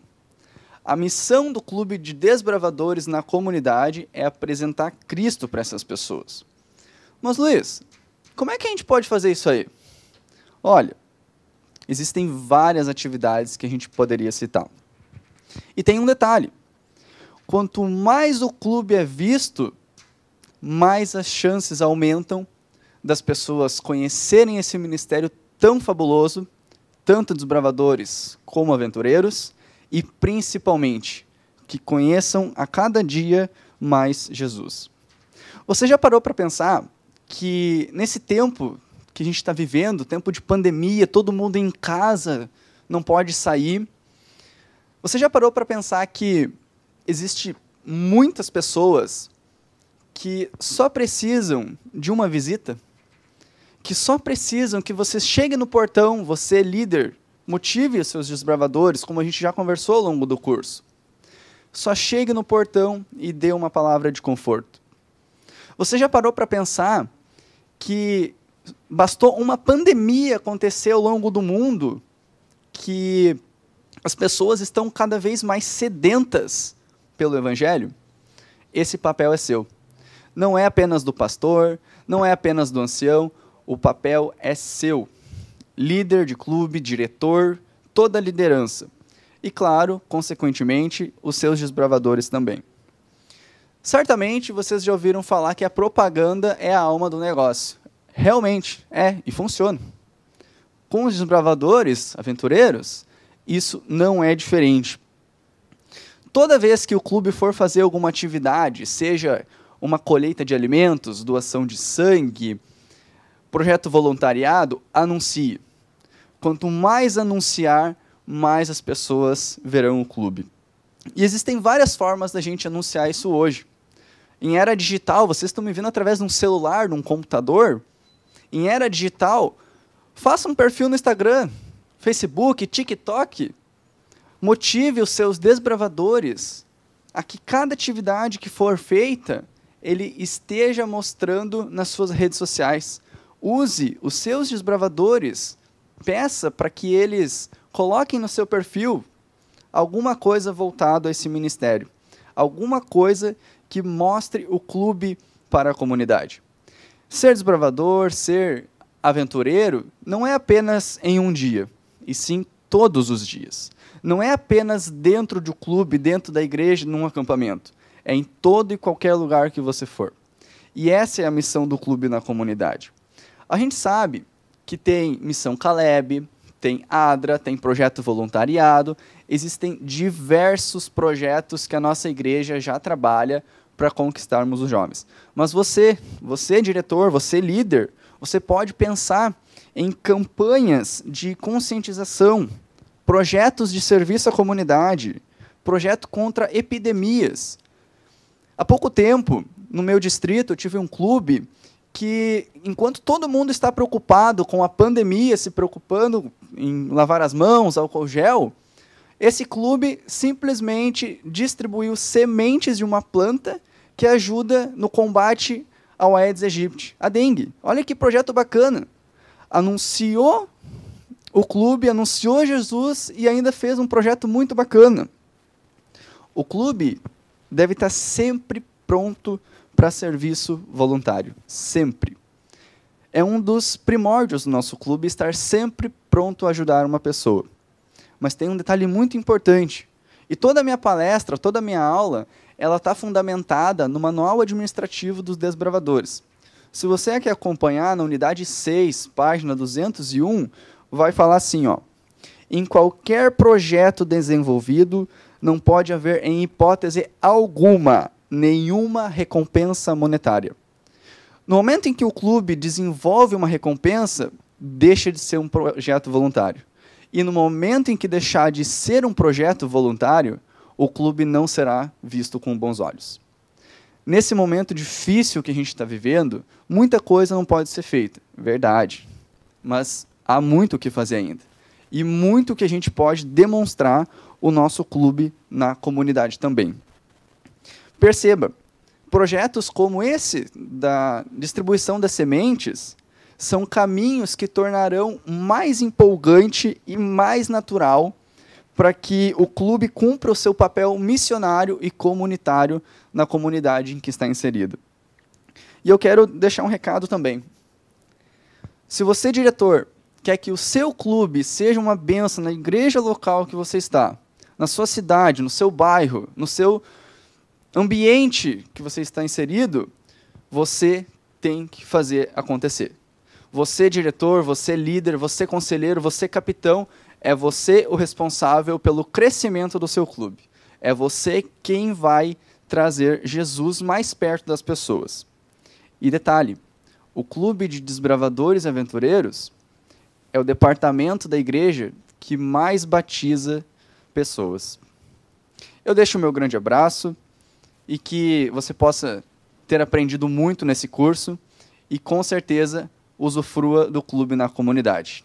A missão do clube de desbravadores na comunidade é apresentar Cristo para essas pessoas. Mas, Luiz, como é que a gente pode fazer isso aí? Olha, existem várias atividades que a gente poderia citar. E tem um detalhe. Quanto mais o clube é visto, mais as chances aumentam das pessoas conhecerem esse ministério tão fabuloso, tanto desbravadores como aventureiros, e principalmente que conheçam a cada dia mais Jesus. Você já parou para pensar que nesse tempo que a gente está vivendo, tempo de pandemia, todo mundo em casa, não pode sair, você já parou para pensar que existe muitas pessoas que só precisam de uma visita? Que só precisam que você chegue no portão, você líder, motive os seus desbravadores, como a gente já conversou ao longo do curso. Só chegue no portão e dê uma palavra de conforto. Você já parou para pensar que bastou uma pandemia acontecer ao longo do mundo que as pessoas estão cada vez mais sedentas pelo Evangelho? Esse papel é seu. Não é apenas do pastor, não é apenas do ancião, o papel é seu. Líder de clube, diretor, toda a liderança. E, claro, consequentemente, os seus desbravadores também. Certamente, vocês já ouviram falar que a propaganda é a alma do negócio. Realmente, é, e funciona. Com os desbravadores, aventureiros, isso não é diferente. Toda vez que o clube for fazer alguma atividade, seja uma colheita de alimentos, doação de sangue, projeto voluntariado, anuncie. Quanto mais anunciar, mais as pessoas verão o clube. E existem várias formas da gente anunciar isso hoje. Em era digital, vocês estão me vendo através de um celular, de um computador. Em era digital, faça um perfil no Instagram, Facebook, TikTok. Motive os seus desbravadores a que cada atividade que for feita, ele esteja mostrando nas suas redes sociais. Use os seus desbravadores, peça para que eles coloquem no seu perfil alguma coisa voltada a esse ministério. Alguma coisa que mostre o clube para a comunidade. Ser desbravador, ser aventureiro, não é apenas em um dia, e sim todos os dias. Não é apenas dentro de um clube, dentro da igreja, num acampamento. É em todo e qualquer lugar que você for. E essa é a missão do clube na comunidade. A gente sabe que tem Missão Caleb, tem ADRA, tem Projeto Voluntariado, existem diversos projetos que a nossa igreja já trabalha para conquistarmos os jovens. Mas você diretor, você líder, você pode pensar em campanhas de conscientização, projetos de serviço à comunidade, projeto contra epidemias. Há pouco tempo, no meu distrito, eu tive um clube que, enquanto todo mundo está preocupado com a pandemia, se preocupando em lavar as mãos, álcool gel, esse clube simplesmente distribuiu sementes de uma planta que ajuda no combate ao Aedes aegypti, a dengue. Olha que projeto bacana. Anunciou o clube, anunciou Jesus e ainda fez um projeto muito bacana. O clube deve estar sempre pronto para serviço voluntário. Sempre. É um dos primórdios do nosso clube estar sempre pronto a ajudar uma pessoa. Mas tem um detalhe muito importante. E toda a minha palestra, toda a minha aula, ela está fundamentada no manual administrativo dos desbravadores. Se você quer acompanhar, na unidade 6, página 201, vai falar assim, ó: em qualquer projeto desenvolvido, não pode haver, em hipótese alguma, nenhuma recompensa monetária. No momento em que o clube desenvolve uma recompensa, deixa de ser um projeto voluntário. E no momento em que deixar de ser um projeto voluntário, o clube não será visto com bons olhos. Nesse momento difícil que a gente está vivendo, muita coisa não pode ser feita, verdade. Mas há muito o que fazer ainda. E muito que a gente pode demonstrar o nosso clube na comunidade também. Perceba, projetos como esse da distribuição das sementes são caminhos que tornarão mais empolgante e mais natural para que o clube cumpra o seu papel missionário e comunitário na comunidade em que está inserido. E eu quero deixar um recado também. Se você, diretor, quer que o seu clube seja uma bênção na igreja local que você está, na sua cidade, no seu bairro, no seu ambiente que você está inserido, você tem que fazer acontecer. Você, diretor, você, líder, você, conselheiro, você, capitão, é você o responsável pelo crescimento do seu clube. É você quem vai trazer Jesus mais perto das pessoas. E detalhe, o Clube de Desbravadores e Aventureiros é o departamento da igreja que mais batiza pessoas. Eu deixo o meu grande abraço e que você possa ter aprendido muito nesse curso e, com certeza, usufrua do clube na comunidade.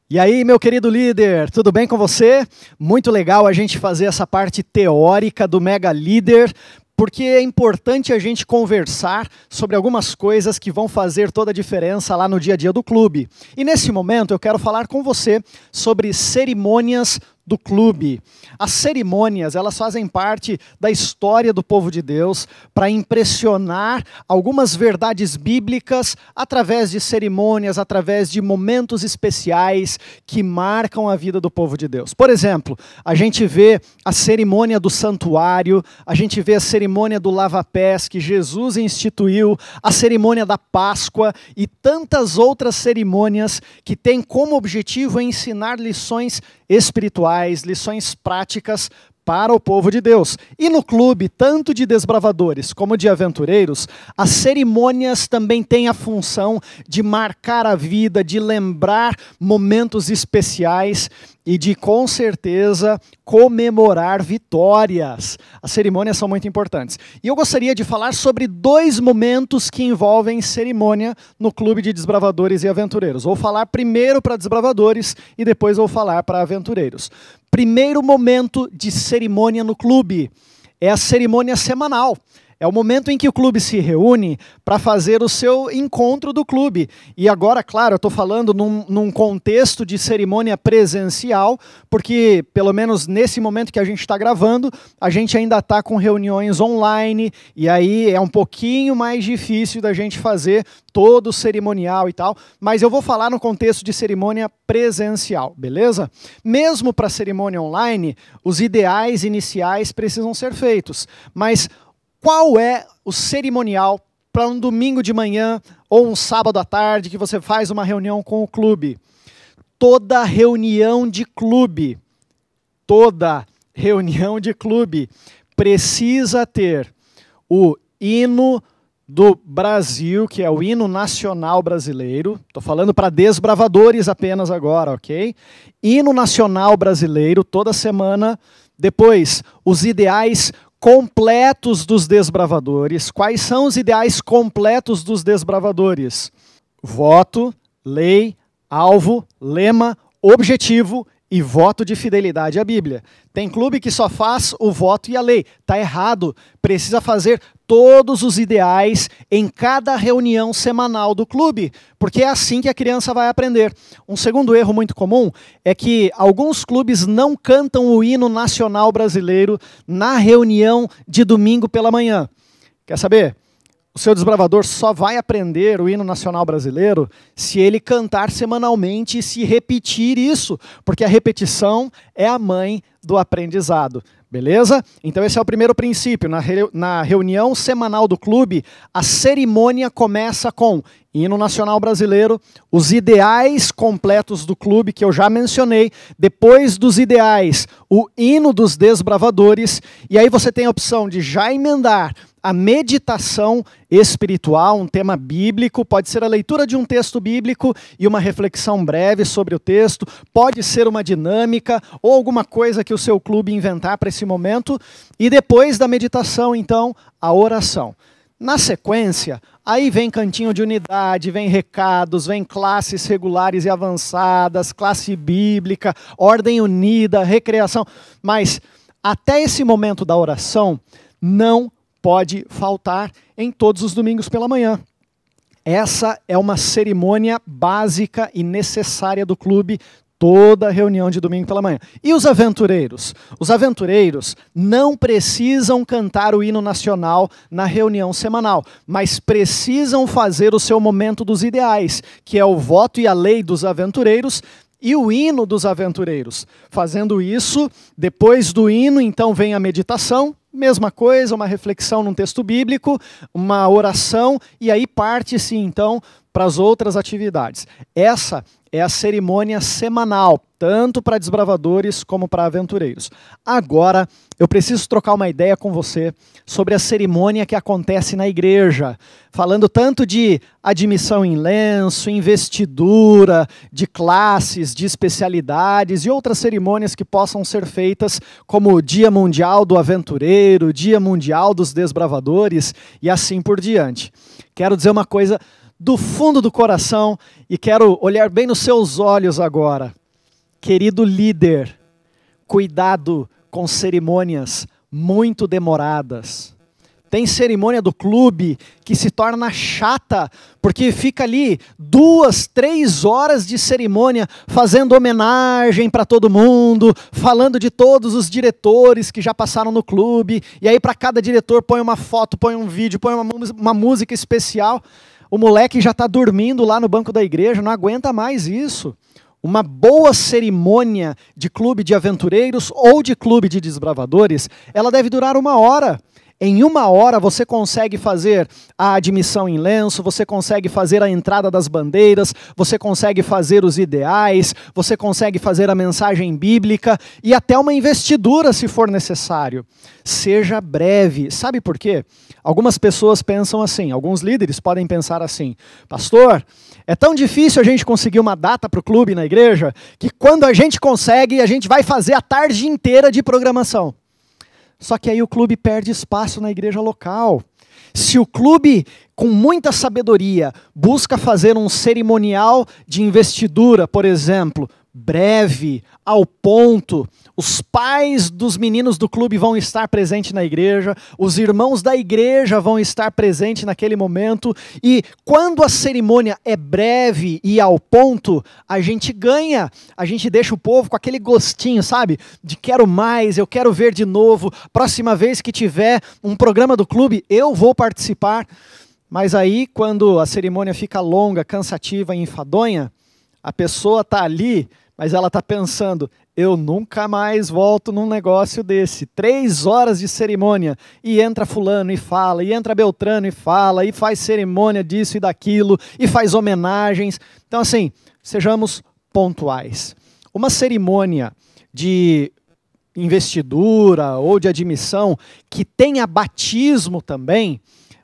E aí, meu querido líder, tudo bem com você? Muito legal a gente fazer essa parte teórica do Mega Líder, porque é importante a gente conversar sobre algumas coisas que vão fazer toda a diferença lá no dia a dia do clube. E nesse momento eu quero falar com você sobre cerimônias do clube. As cerimônias, elas fazem parte da história do povo de Deus para impressionar algumas verdades bíblicas através de cerimônias, através de momentos especiais que marcam a vida do povo de Deus. Por exemplo, a gente vê a cerimônia do santuário, a gente vê a cerimônia do lava-pés que Jesus instituiu, a cerimônia da Páscoa e tantas outras cerimônias que têm como objetivo ensinar lições espirituais, lições práticas para o povo de Deus. E no clube, tanto de desbravadores como de aventureiros, as cerimônias também têm a função de marcar a vida, de lembrar momentos especiais e de, com certeza, comemorar vitórias. As cerimônias são muito importantes. E eu gostaria de falar sobre 2 momentos que envolvem cerimônia no Clube de Desbravadores e Aventureiros. Vou falar primeiro para desbravadores e depois vou falar para aventureiros. Primeiro momento de cerimônia no clube é a cerimônia semanal. É o momento em que o clube se reúne para fazer o seu encontro do clube. E agora, claro, eu estou falando num contexto de cerimônia presencial, porque, pelo menos nesse momento que a gente está gravando, a gente ainda está com reuniões online, e aí é um pouquinho mais difícil da gente fazer todo o cerimonial e tal, mas eu vou falar no contexto de cerimônia presencial, beleza? Mesmo para cerimônia online, os ideais iniciais precisam ser feitos, mas qual é o cerimonial para um domingo de manhã ou um sábado à tarde que você faz uma reunião com o clube? Toda reunião de clube precisa ter o hino do Brasil, que é o hino nacional brasileiro. Estou falando para desbravadores apenas agora, ok? Hino nacional brasileiro toda semana. Depois, os ideais completos dos desbravadores. Quais são os ideais completos dos desbravadores? Voto, lei, alvo, lema, objetivo e voto de fidelidade à Bíblia. Tem clube que só faz o voto e a lei. Está errado. Precisa fazer todos os ideais em cada reunião semanal do clube, porque é assim que a criança vai aprender. Um segundo erro muito comum é que alguns clubes não cantam o hino nacional brasileiro na reunião de domingo pela manhã. Quer saber? O seu desbravador só vai aprender o hino nacional brasileiro se ele cantar semanalmente e se repetir isso, porque a repetição é a mãe do aprendizado. Beleza? Então esse é o primeiro princípio. Na reunião semanal do clube, a cerimônia começa com hino nacional brasileiro, os ideais completos do clube, que eu já mencionei, depois dos ideais, o hino dos desbravadores, e aí você tem a opção de já emendar a meditação espiritual, um tema bíblico, pode ser a leitura de um texto bíblico e uma reflexão breve sobre o texto, pode ser uma dinâmica ou alguma coisa que o seu clube inventar para esse momento, e depois da meditação, então, a oração. Na sequência, aí vem cantinho de unidade, vem recados, vem classes regulares e avançadas, classe bíblica, ordem unida, recreação, mas até esse momento da oração, não pode faltar em todos os domingos pela manhã. Essa é uma cerimônia básica e necessária do clube, toda reunião de domingo pela manhã. E os aventureiros? Os aventureiros não precisam cantar o hino nacional na reunião semanal, mas precisam fazer o seu momento dos ideais, que é o voto e a lei dos aventureiros, e o hino dos aventureiros. Fazendo isso, depois do hino, então vem a meditação, mesma coisa, uma reflexão num texto bíblico, uma oração, e aí parte-se então para as outras atividades. Essa é a cerimônia semanal, tanto para desbravadores como para aventureiros. Agora, eu preciso trocar uma ideia com você sobre a cerimônia que acontece na igreja, falando tanto de admissão em lenço, investidura, de classes, de especialidades e outras cerimônias que possam ser feitas, como o Dia Mundial do Aventureiro, Dia Mundial dos Desbravadores e assim por diante. Quero dizer uma coisa do fundo do coração e quero olhar bem nos seus olhos agora. Querido líder, cuidado com cerimônias muito demoradas. Tem cerimônia do clube que se torna chata, porque fica ali 2, 3 horas de cerimônia fazendo homenagem para todo mundo, falando de todos os diretores que já passaram no clube, e aí para cada diretor põe uma foto, põe um vídeo, põe uma música especial. O moleque já está dormindo lá no banco da igreja, não aguenta mais isso. Uma boa cerimônia de clube de aventureiros ou de clube de desbravadores, ela deve durar 1 hora. Em 1 hora você consegue fazer a admissão em lenço, você consegue fazer a entrada das bandeiras, você consegue fazer os ideais, você consegue fazer a mensagem bíblica e até uma investidura se for necessário. Seja breve. Sabe por quê? Algumas pessoas pensam assim, alguns líderes podem pensar assim: pastor, é tão difícil a gente conseguir uma data para o clube na igreja, que quando a gente consegue, a gente vai fazer a tarde inteira de programação. Só que aí o clube perde espaço na igreja local. Se o clube, com muita sabedoria, busca fazer um cerimonial de investidura, por exemplo, breve, ao ponto, os pais dos meninos do clube vão estar presentes na igreja, os irmãos da igreja vão estar presentes naquele momento, e quando a cerimônia é breve e ao ponto, a gente ganha, a gente deixa o povo com aquele gostinho, sabe? De quero mais, eu quero ver de novo, próxima vez que tiver um programa do clube, eu vou participar. Mas aí, quando a cerimônia fica longa, cansativa e enfadonha, a pessoa está ali, mas ela está pensando, eu nunca mais volto num negócio desse. 3 horas de cerimônia, e entra fulano e fala, e entra Beltrano e fala, e faz cerimônia disso e daquilo, e faz homenagens. Então assim, sejamos pontuais. Uma cerimônia de investidura ou de admissão que tenha batismo também,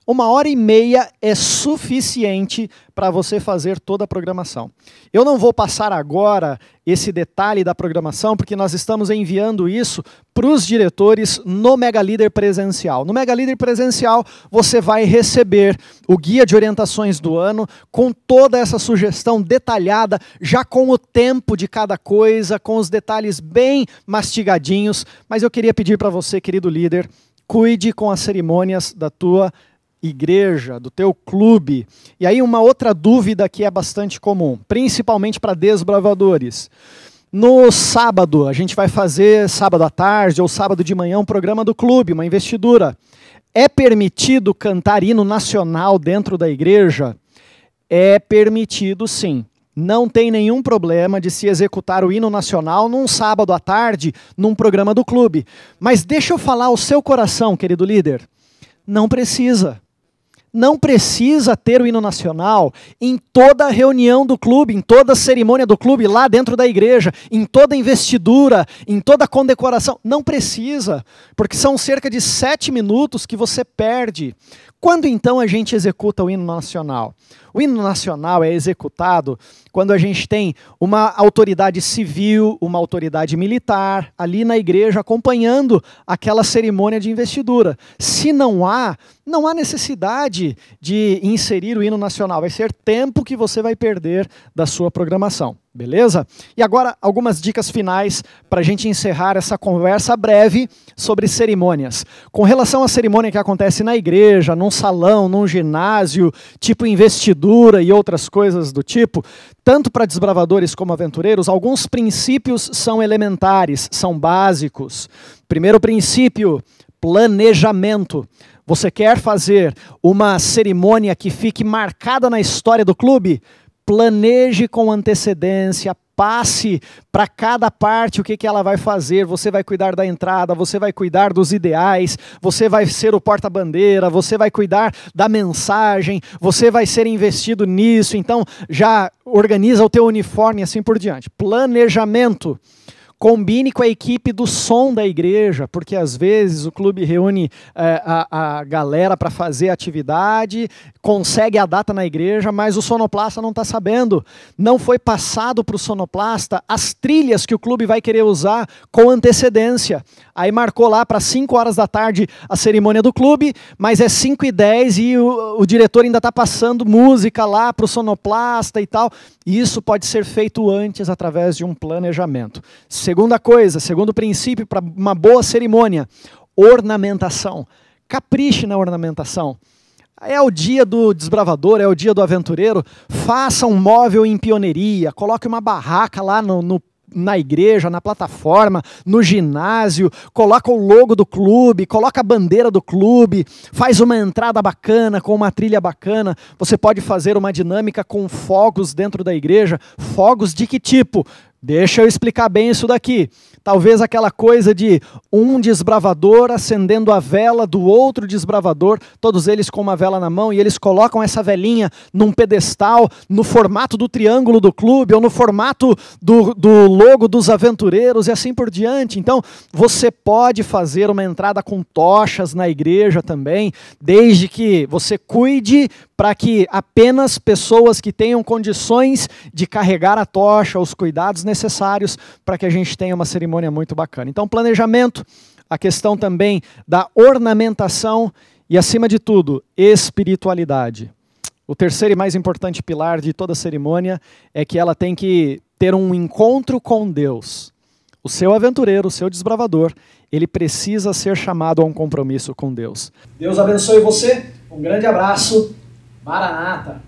1h30 é suficiente para você fazer toda a programação. Eu não vou passar agora esse detalhe da programação, porque nós estamos enviando isso para os diretores no Mega Líder presencial. No Mega Líder presencial, você vai receber o guia de orientações do ano, com toda essa sugestão detalhada, já com o tempo de cada coisa, com os detalhes bem mastigadinhos. Mas eu queria pedir para você, querido líder, cuide com as cerimônias da tua igreja, do teu clube. E aí uma outra dúvida que é bastante comum, principalmente para desbravadores. No sábado, a gente vai fazer sábado à tarde ou sábado de manhã um programa do clube, uma investidura. É permitido cantar hino nacional dentro da igreja? É permitido, sim. Não tem nenhum problema de se executar o hino nacional num sábado à tarde, num programa do clube. Mas deixa eu falar ao seu coração, querido líder. Não precisa. Não precisa ter o hino nacional em toda a reunião do clube, em toda a cerimônia do clube, lá dentro da igreja, em toda a investidura, em toda a condecoração. Não precisa, porque são cerca de 7 minutos que você perde. Quando então a gente executa o hino nacional? O hino nacional é executado quando a gente tem uma autoridade civil, uma autoridade militar ali na igreja acompanhando aquela cerimônia de investidura. Se não há necessidade de inserir o hino nacional. Vai ser tempo que você vai perder da sua programação. Beleza? E agora algumas dicas finais para a gente encerrar essa conversa breve sobre cerimônias. Com relação à cerimônia que acontece na igreja, num salão, num ginásio, tipo investidura e outras coisas do tipo, tanto para desbravadores como aventureiros, alguns princípios são elementares, são básicos. Primeiro princípio, planejamento. Você quer fazer uma cerimônia que fique marcada na história do clube? Planeje com antecedência, passe para cada parte o que ela vai fazer. Você vai cuidar da entrada, você vai cuidar dos ideais, você vai ser o porta-bandeira, você vai cuidar da mensagem, você vai ser investido nisso, então já organiza o teu uniforme e assim por diante. Planejamento. Combine com a equipe do som da igreja, porque às vezes o clube reúne a galera para fazer atividade, consegue a data na igreja, mas o sonoplasta não está sabendo. Não foi passado para o sonoplasta as trilhas que o clube vai querer usar com antecedência. Aí marcou lá para 5 horas da tarde a cerimônia do clube, mas é 5h10 e o diretor ainda está passando música lá para o sonoplasta e tal. Isso pode ser feito antes através de um planejamento. Segunda coisa, segundo princípio para uma boa cerimônia, ornamentação. Capriche na ornamentação. É o dia do desbravador, é o dia do aventureiro. Faça um móvel em pioneiria, coloque uma barraca lá na igreja, na plataforma, no ginásio, coloca o logo do clube, coloca a bandeira do clube, faz uma entrada bacana, com uma trilha bacana. Você pode fazer uma dinâmica com fogos dentro da igreja. Fogos de que tipo? Deixa eu explicar bem isso daqui. Talvez aquela coisa de um desbravador acendendo a vela do outro desbravador, todos eles com uma vela na mão, e eles colocam essa velinha num pedestal, no formato do triângulo do clube, ou no formato do logo dos aventureiros, e assim por diante. Então, você pode fazer uma entrada com tochas na igreja também, desde que você cuide para que apenas pessoas que tenham condições de carregar a tocha, os cuidados necessários para que a gente tenha uma cerimônia muito bacana. Então, planejamento, a questão também da ornamentação e, acima de tudo, espiritualidade. O terceiro e mais importante pilar de toda cerimônia é que ela tem que ter um encontro com Deus. O seu aventureiro, o seu desbravador, ele precisa ser chamado a um compromisso com Deus. Deus abençoe você, um grande abraço. Maranata!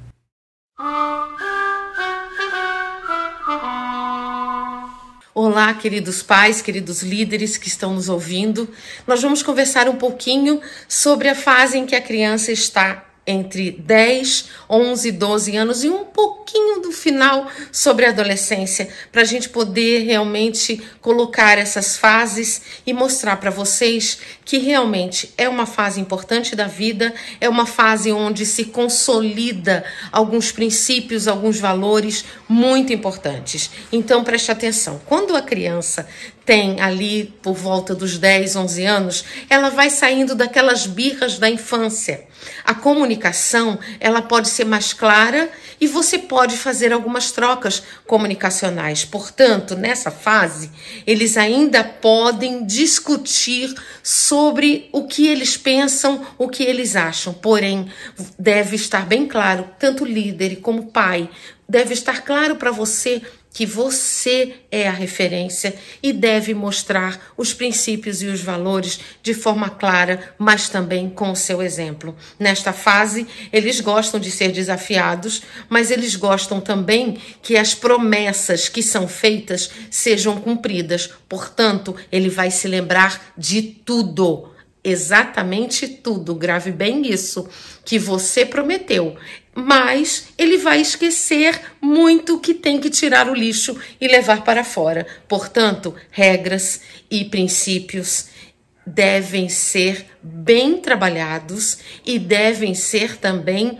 Olá, queridos pais, queridos líderes que estão nos ouvindo. Nós vamos conversar um pouquinho sobre a fase em que a criança está entre 10, 11, 12 anos e um pouquinho do final sobre a adolescência, para a gente poder realmente colocar essas fases e mostrar para vocês que realmente é uma fase importante da vida, é uma fase onde se consolida alguns princípios, alguns valores muito importantes. Então preste atenção, quando a criança tem ali por volta dos 10, 11 anos, ela vai saindo daquelas birras da infância. A comunicação, ela pode ser mais clara e você pode fazer algumas trocas comunicacionais. Portanto, nessa fase, eles ainda podem discutir sobre o que eles pensam, o que eles acham. Porém, deve estar bem claro, tanto líder como pai, deve estar claro para você que você é a referência e deve mostrar os princípios e os valores de forma clara, mas também com o seu exemplo. Nesta fase, eles gostam de ser desafiados, mas eles gostam também que as promessas que são feitas sejam cumpridas. Portanto, ele vai se lembrar de tudo. exatamente tudo, grave bem isso, que você prometeu, mas ele vai esquecer muito que tem que tirar o lixo e levar para fora. Portanto, regras e princípios devem ser bem trabalhados e devem ser também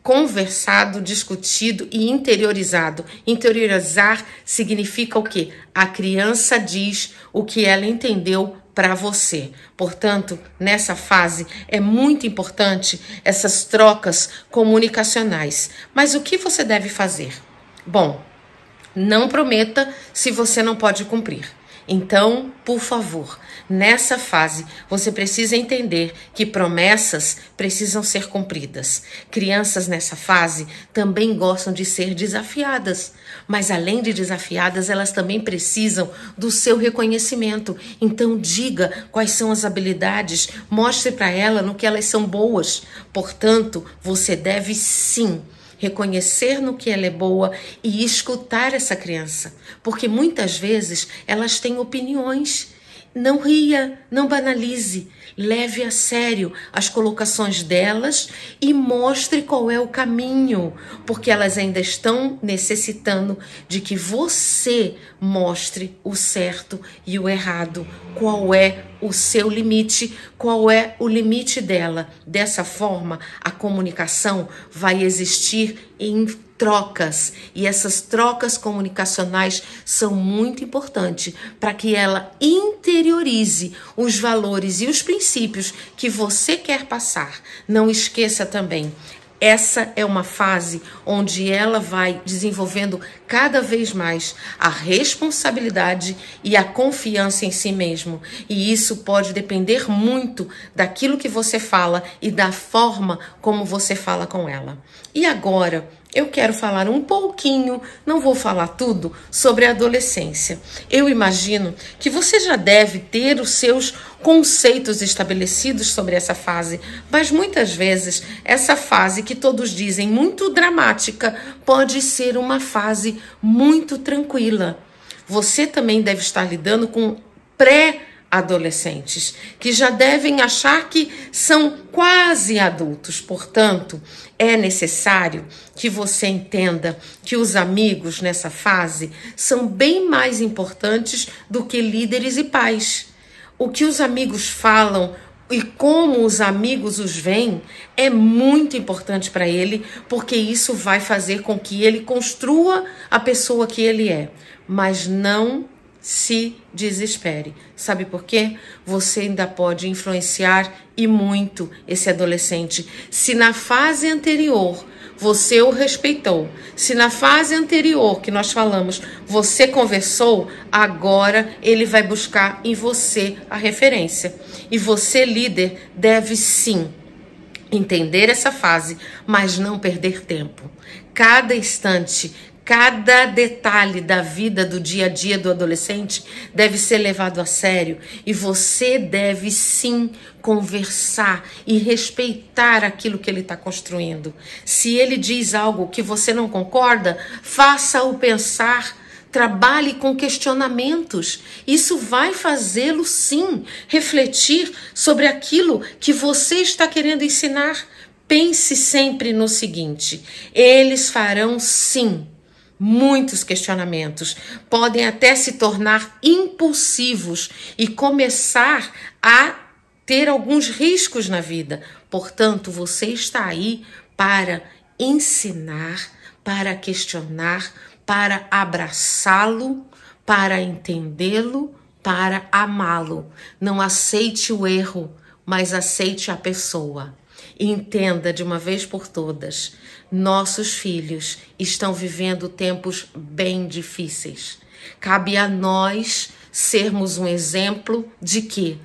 conversado, discutido e interiorizado. Interiorizar significa o quê? A criança diz o que ela entendeu para você. Portanto, nessa fase é muito importante essas trocas comunicacionais. Mas o que você deve fazer? Bom, não prometa se você não pode cumprir. Então, por favor, nessa fase, você precisa entender que promessas precisam ser cumpridas. Crianças nessa fase também gostam de ser desafiadas, mas além de desafiadas, elas também precisam do seu reconhecimento. Então, diga quais são as habilidades, mostre para ela no que elas são boas. Portanto, você deve sim reconhecer no que ela é boa e escutar essa criança, porque muitas vezes elas têm opiniões. Não ria, não banalize, leve a sério as colocações delas e mostre qual é o caminho, porque elas ainda estão necessitando de que você mostre o certo e o errado, qual é o seu limite, qual é o limite dela. Dessa forma, a comunicação vai existir em trocas, e essas trocas comunicacionais são muito importantes para que ela interiorize os valores e os princípios que você quer passar. Não esqueça também, essa é uma fase onde ela vai desenvolvendo cada vez mais a responsabilidade e a confiança em si mesmo. E isso pode depender muito daquilo que você fala e da forma como você fala com ela. E agora, eu quero falar um pouquinho, não vou falar tudo, sobre a adolescência. Eu imagino que você já deve ter os seus conceitos estabelecidos sobre essa fase, mas muitas vezes essa fase que todos dizem muito dramática pode ser uma fase muito tranquila. Você também deve estar lidando com pré-adolescentes, que já devem achar que são quase adultos. Portanto, é necessário que você entenda que os amigos nessa fase são bem mais importantes do que líderes e pais. O que os amigos falam e como os amigos os veem é muito importante para ele, porque isso vai fazer com que ele construa a pessoa que ele é. Mas não se desespere. Sabe por quê? Você ainda pode influenciar e muito esse adolescente. Se na fase anterior você o respeitou, se na fase anterior que nós falamos você conversou, agora ele vai buscar em você a referência. E você, líder, deve sim entender essa fase, mas não perder tempo. Cada instante, cada detalhe da vida, do dia a dia do adolescente deve ser levado a sério e você deve sim conversar e respeitar aquilo que ele está construindo. Se ele diz algo que você não concorda, faça-o pensar, trabalhe com questionamentos. Isso vai fazê-lo sim refletir sobre aquilo que você está querendo ensinar. Pense sempre no seguinte: eles farão sim muitos questionamentos, podem até se tornar impulsivos e começar a ter alguns riscos na vida. Portanto, você está aí para ensinar, para questionar, para abraçá-lo, para entendê-lo, para amá-lo. Não aceite o erro, mas aceite a pessoa. Entenda de uma vez por todas, nossos filhos estão vivendo tempos bem difíceis. Cabe a nós sermos um exemplo de quê?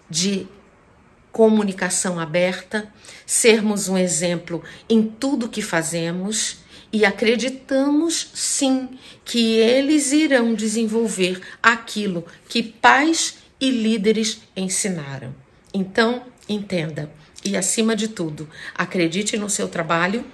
De comunicação aberta, sermos um exemplo em tudo que fazemos e acreditamos sim que eles irão desenvolver aquilo que pais e líderes ensinaram. Então, entenda. E, acima de tudo, acredite no seu trabalho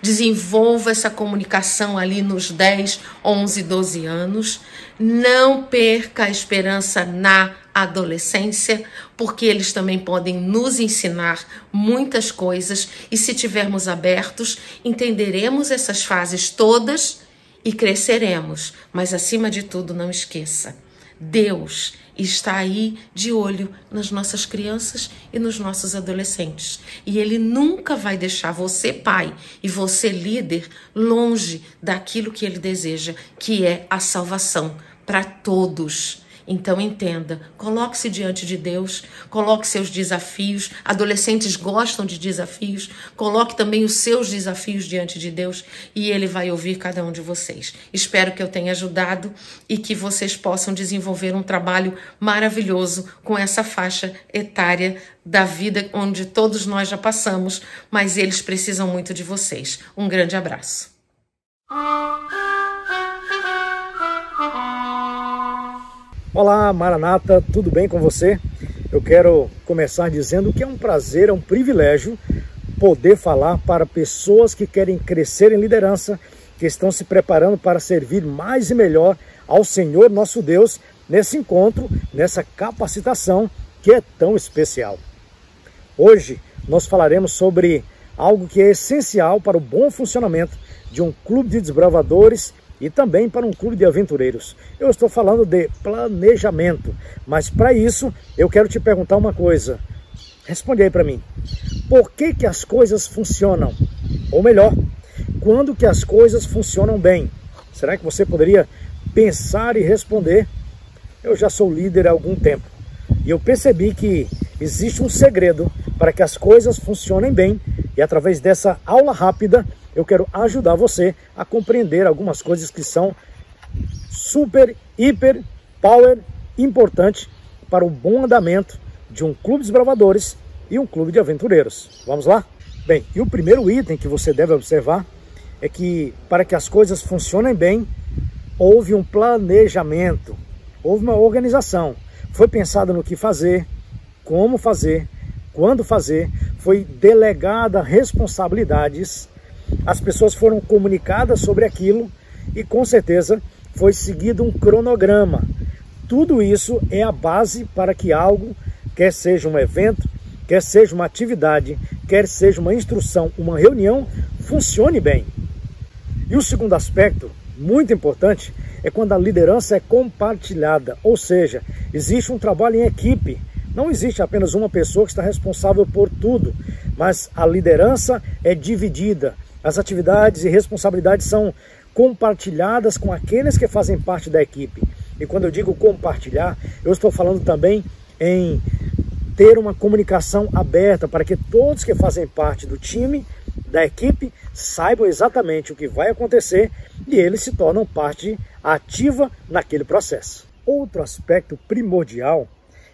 Desenvolva essa comunicação ali nos 10, 11, 12 anos. Não perca a esperança na adolescência, porque eles também podem nos ensinar muitas coisas e se tivermos abertos, entenderemos essas fases todas e cresceremos. Mas acima de tudo, não esqueça, Deus está aí de olho nas nossas crianças e nos nossos adolescentes. E Ele nunca vai deixar você, pai, e você, líder, longe daquilo que Ele deseja, que é a salvação para todos. Então entenda, coloque-se diante de Deus, coloque seus desafios. Adolescentes gostam de desafios. Coloque também os seus desafios diante de Deus e Ele vai ouvir cada um de vocês. Espero que eu tenha ajudado e que vocês possam desenvolver um trabalho maravilhoso com essa faixa etária da vida onde todos nós já passamos, mas eles precisam muito de vocês. Um grande abraço. Olá, Maranata, tudo bem com você? Eu quero começar dizendo que é um prazer, é um privilégio poder falar para pessoas que querem crescer em liderança, que estão se preparando para servir mais e melhor ao Senhor nosso Deus nesse encontro, nessa capacitação que é tão especial. Hoje nós falaremos sobre algo que é essencial para o bom funcionamento de um clube de desbravadores e também para um clube de aventureiros. Eu estou falando de planejamento, mas para isso eu quero te perguntar uma coisa. Responde aí para mim. Por que que as coisas funcionam? Ou melhor, quando que as coisas funcionam bem? Será que você poderia pensar e responder? Eu já sou líder há algum tempo e eu percebi que existe um segredo para que as coisas funcionem bem e através dessa aula rápida eu quero ajudar você a compreender algumas coisas que são super, hiper, power, importante para o bom andamento de um clube de desbravadores e um clube de aventureiros. Vamos lá? Bem, e o primeiro item que você deve observar é que para que as coisas funcionem bem, houve um planejamento, houve uma organização. Foi pensado no que fazer, como fazer, quando fazer, foi delegada responsabilidades. As pessoas foram comunicadas sobre aquilo e com certeza foi seguido um cronograma. Tudo isso é a base para que algo, quer seja um evento, quer seja uma atividade, quer seja uma instrução, uma reunião, funcione bem. E o segundo aspecto, muito importante, é quando a liderança é compartilhada, ou seja, existe um trabalho em equipe. Não existe apenas uma pessoa que está responsável por tudo, mas a liderança é dividida. As atividades e responsabilidades são compartilhadas com aqueles que fazem parte da equipe. E quando eu digo compartilhar, eu estou falando também em ter uma comunicação aberta para que todos que fazem parte do time, da equipe, saibam exatamente o que vai acontecer e eles se tornam parte ativa naquele processo. Outro aspecto primordial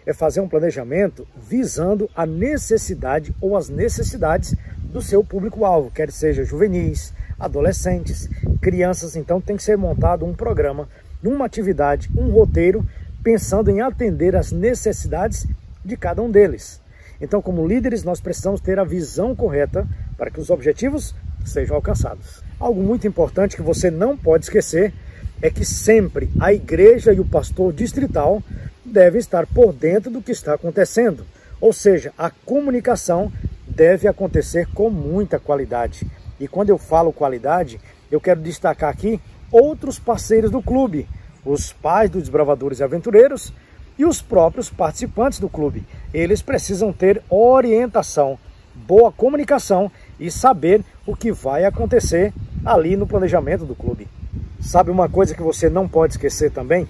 é fazer um planejamento visando a necessidade ou as necessidades do seu público-alvo, quer seja juvenis, adolescentes, crianças. Então tem que ser montado um programa, uma atividade, um roteiro, pensando em atender às necessidades de cada um deles. Então, como líderes, nós precisamos ter a visão correta para que os objetivos sejam alcançados. Algo muito importante que você não pode esquecer é que sempre a igreja e o pastor distrital devem estar por dentro do que está acontecendo. Ou seja, a comunicação deve acontecer com muita qualidade. E quando eu falo qualidade, eu quero destacar aqui outros parceiros do clube, os pais dos desbravadores e aventureiros e os próprios participantes do clube. Eles precisam ter orientação, boa comunicação e saber o que vai acontecer ali no planejamento do clube. Sabe uma coisa que você não pode esquecer também?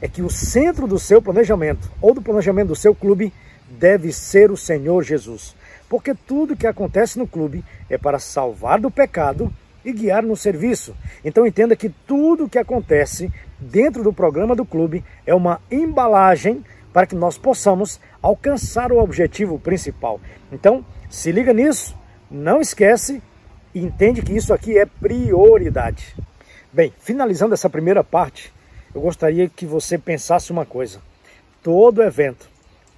É que o centro do seu planejamento ou do planejamento do seu clube deve ser o Senhor Jesus. Porque tudo que acontece no clube é para salvar do pecado e guiar no serviço. Então entenda que tudo que acontece dentro do programa do clube é uma embalagem para que nós possamos alcançar o objetivo principal. Então, se liga nisso, não esquece e entende que isso aqui é prioridade. Bem, finalizando essa primeira parte, eu gostaria que você pensasse uma coisa. Todo evento,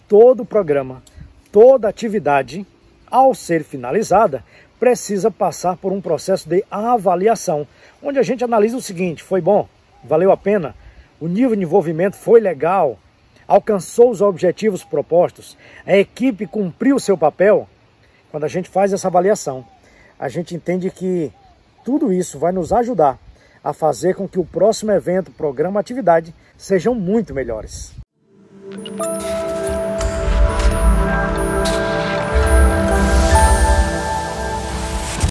todo programa, toda atividade, ao ser finalizada, precisa passar por um processo de avaliação, onde a gente analisa o seguinte: foi bom? Valeu a pena? O nível de envolvimento foi legal? Alcançou os objetivos propostos? A equipe cumpriu o seu papel? Quando a gente faz essa avaliação, a gente entende que tudo isso vai nos ajudar a fazer com que o próximo evento, programa, atividade sejam muito melhores.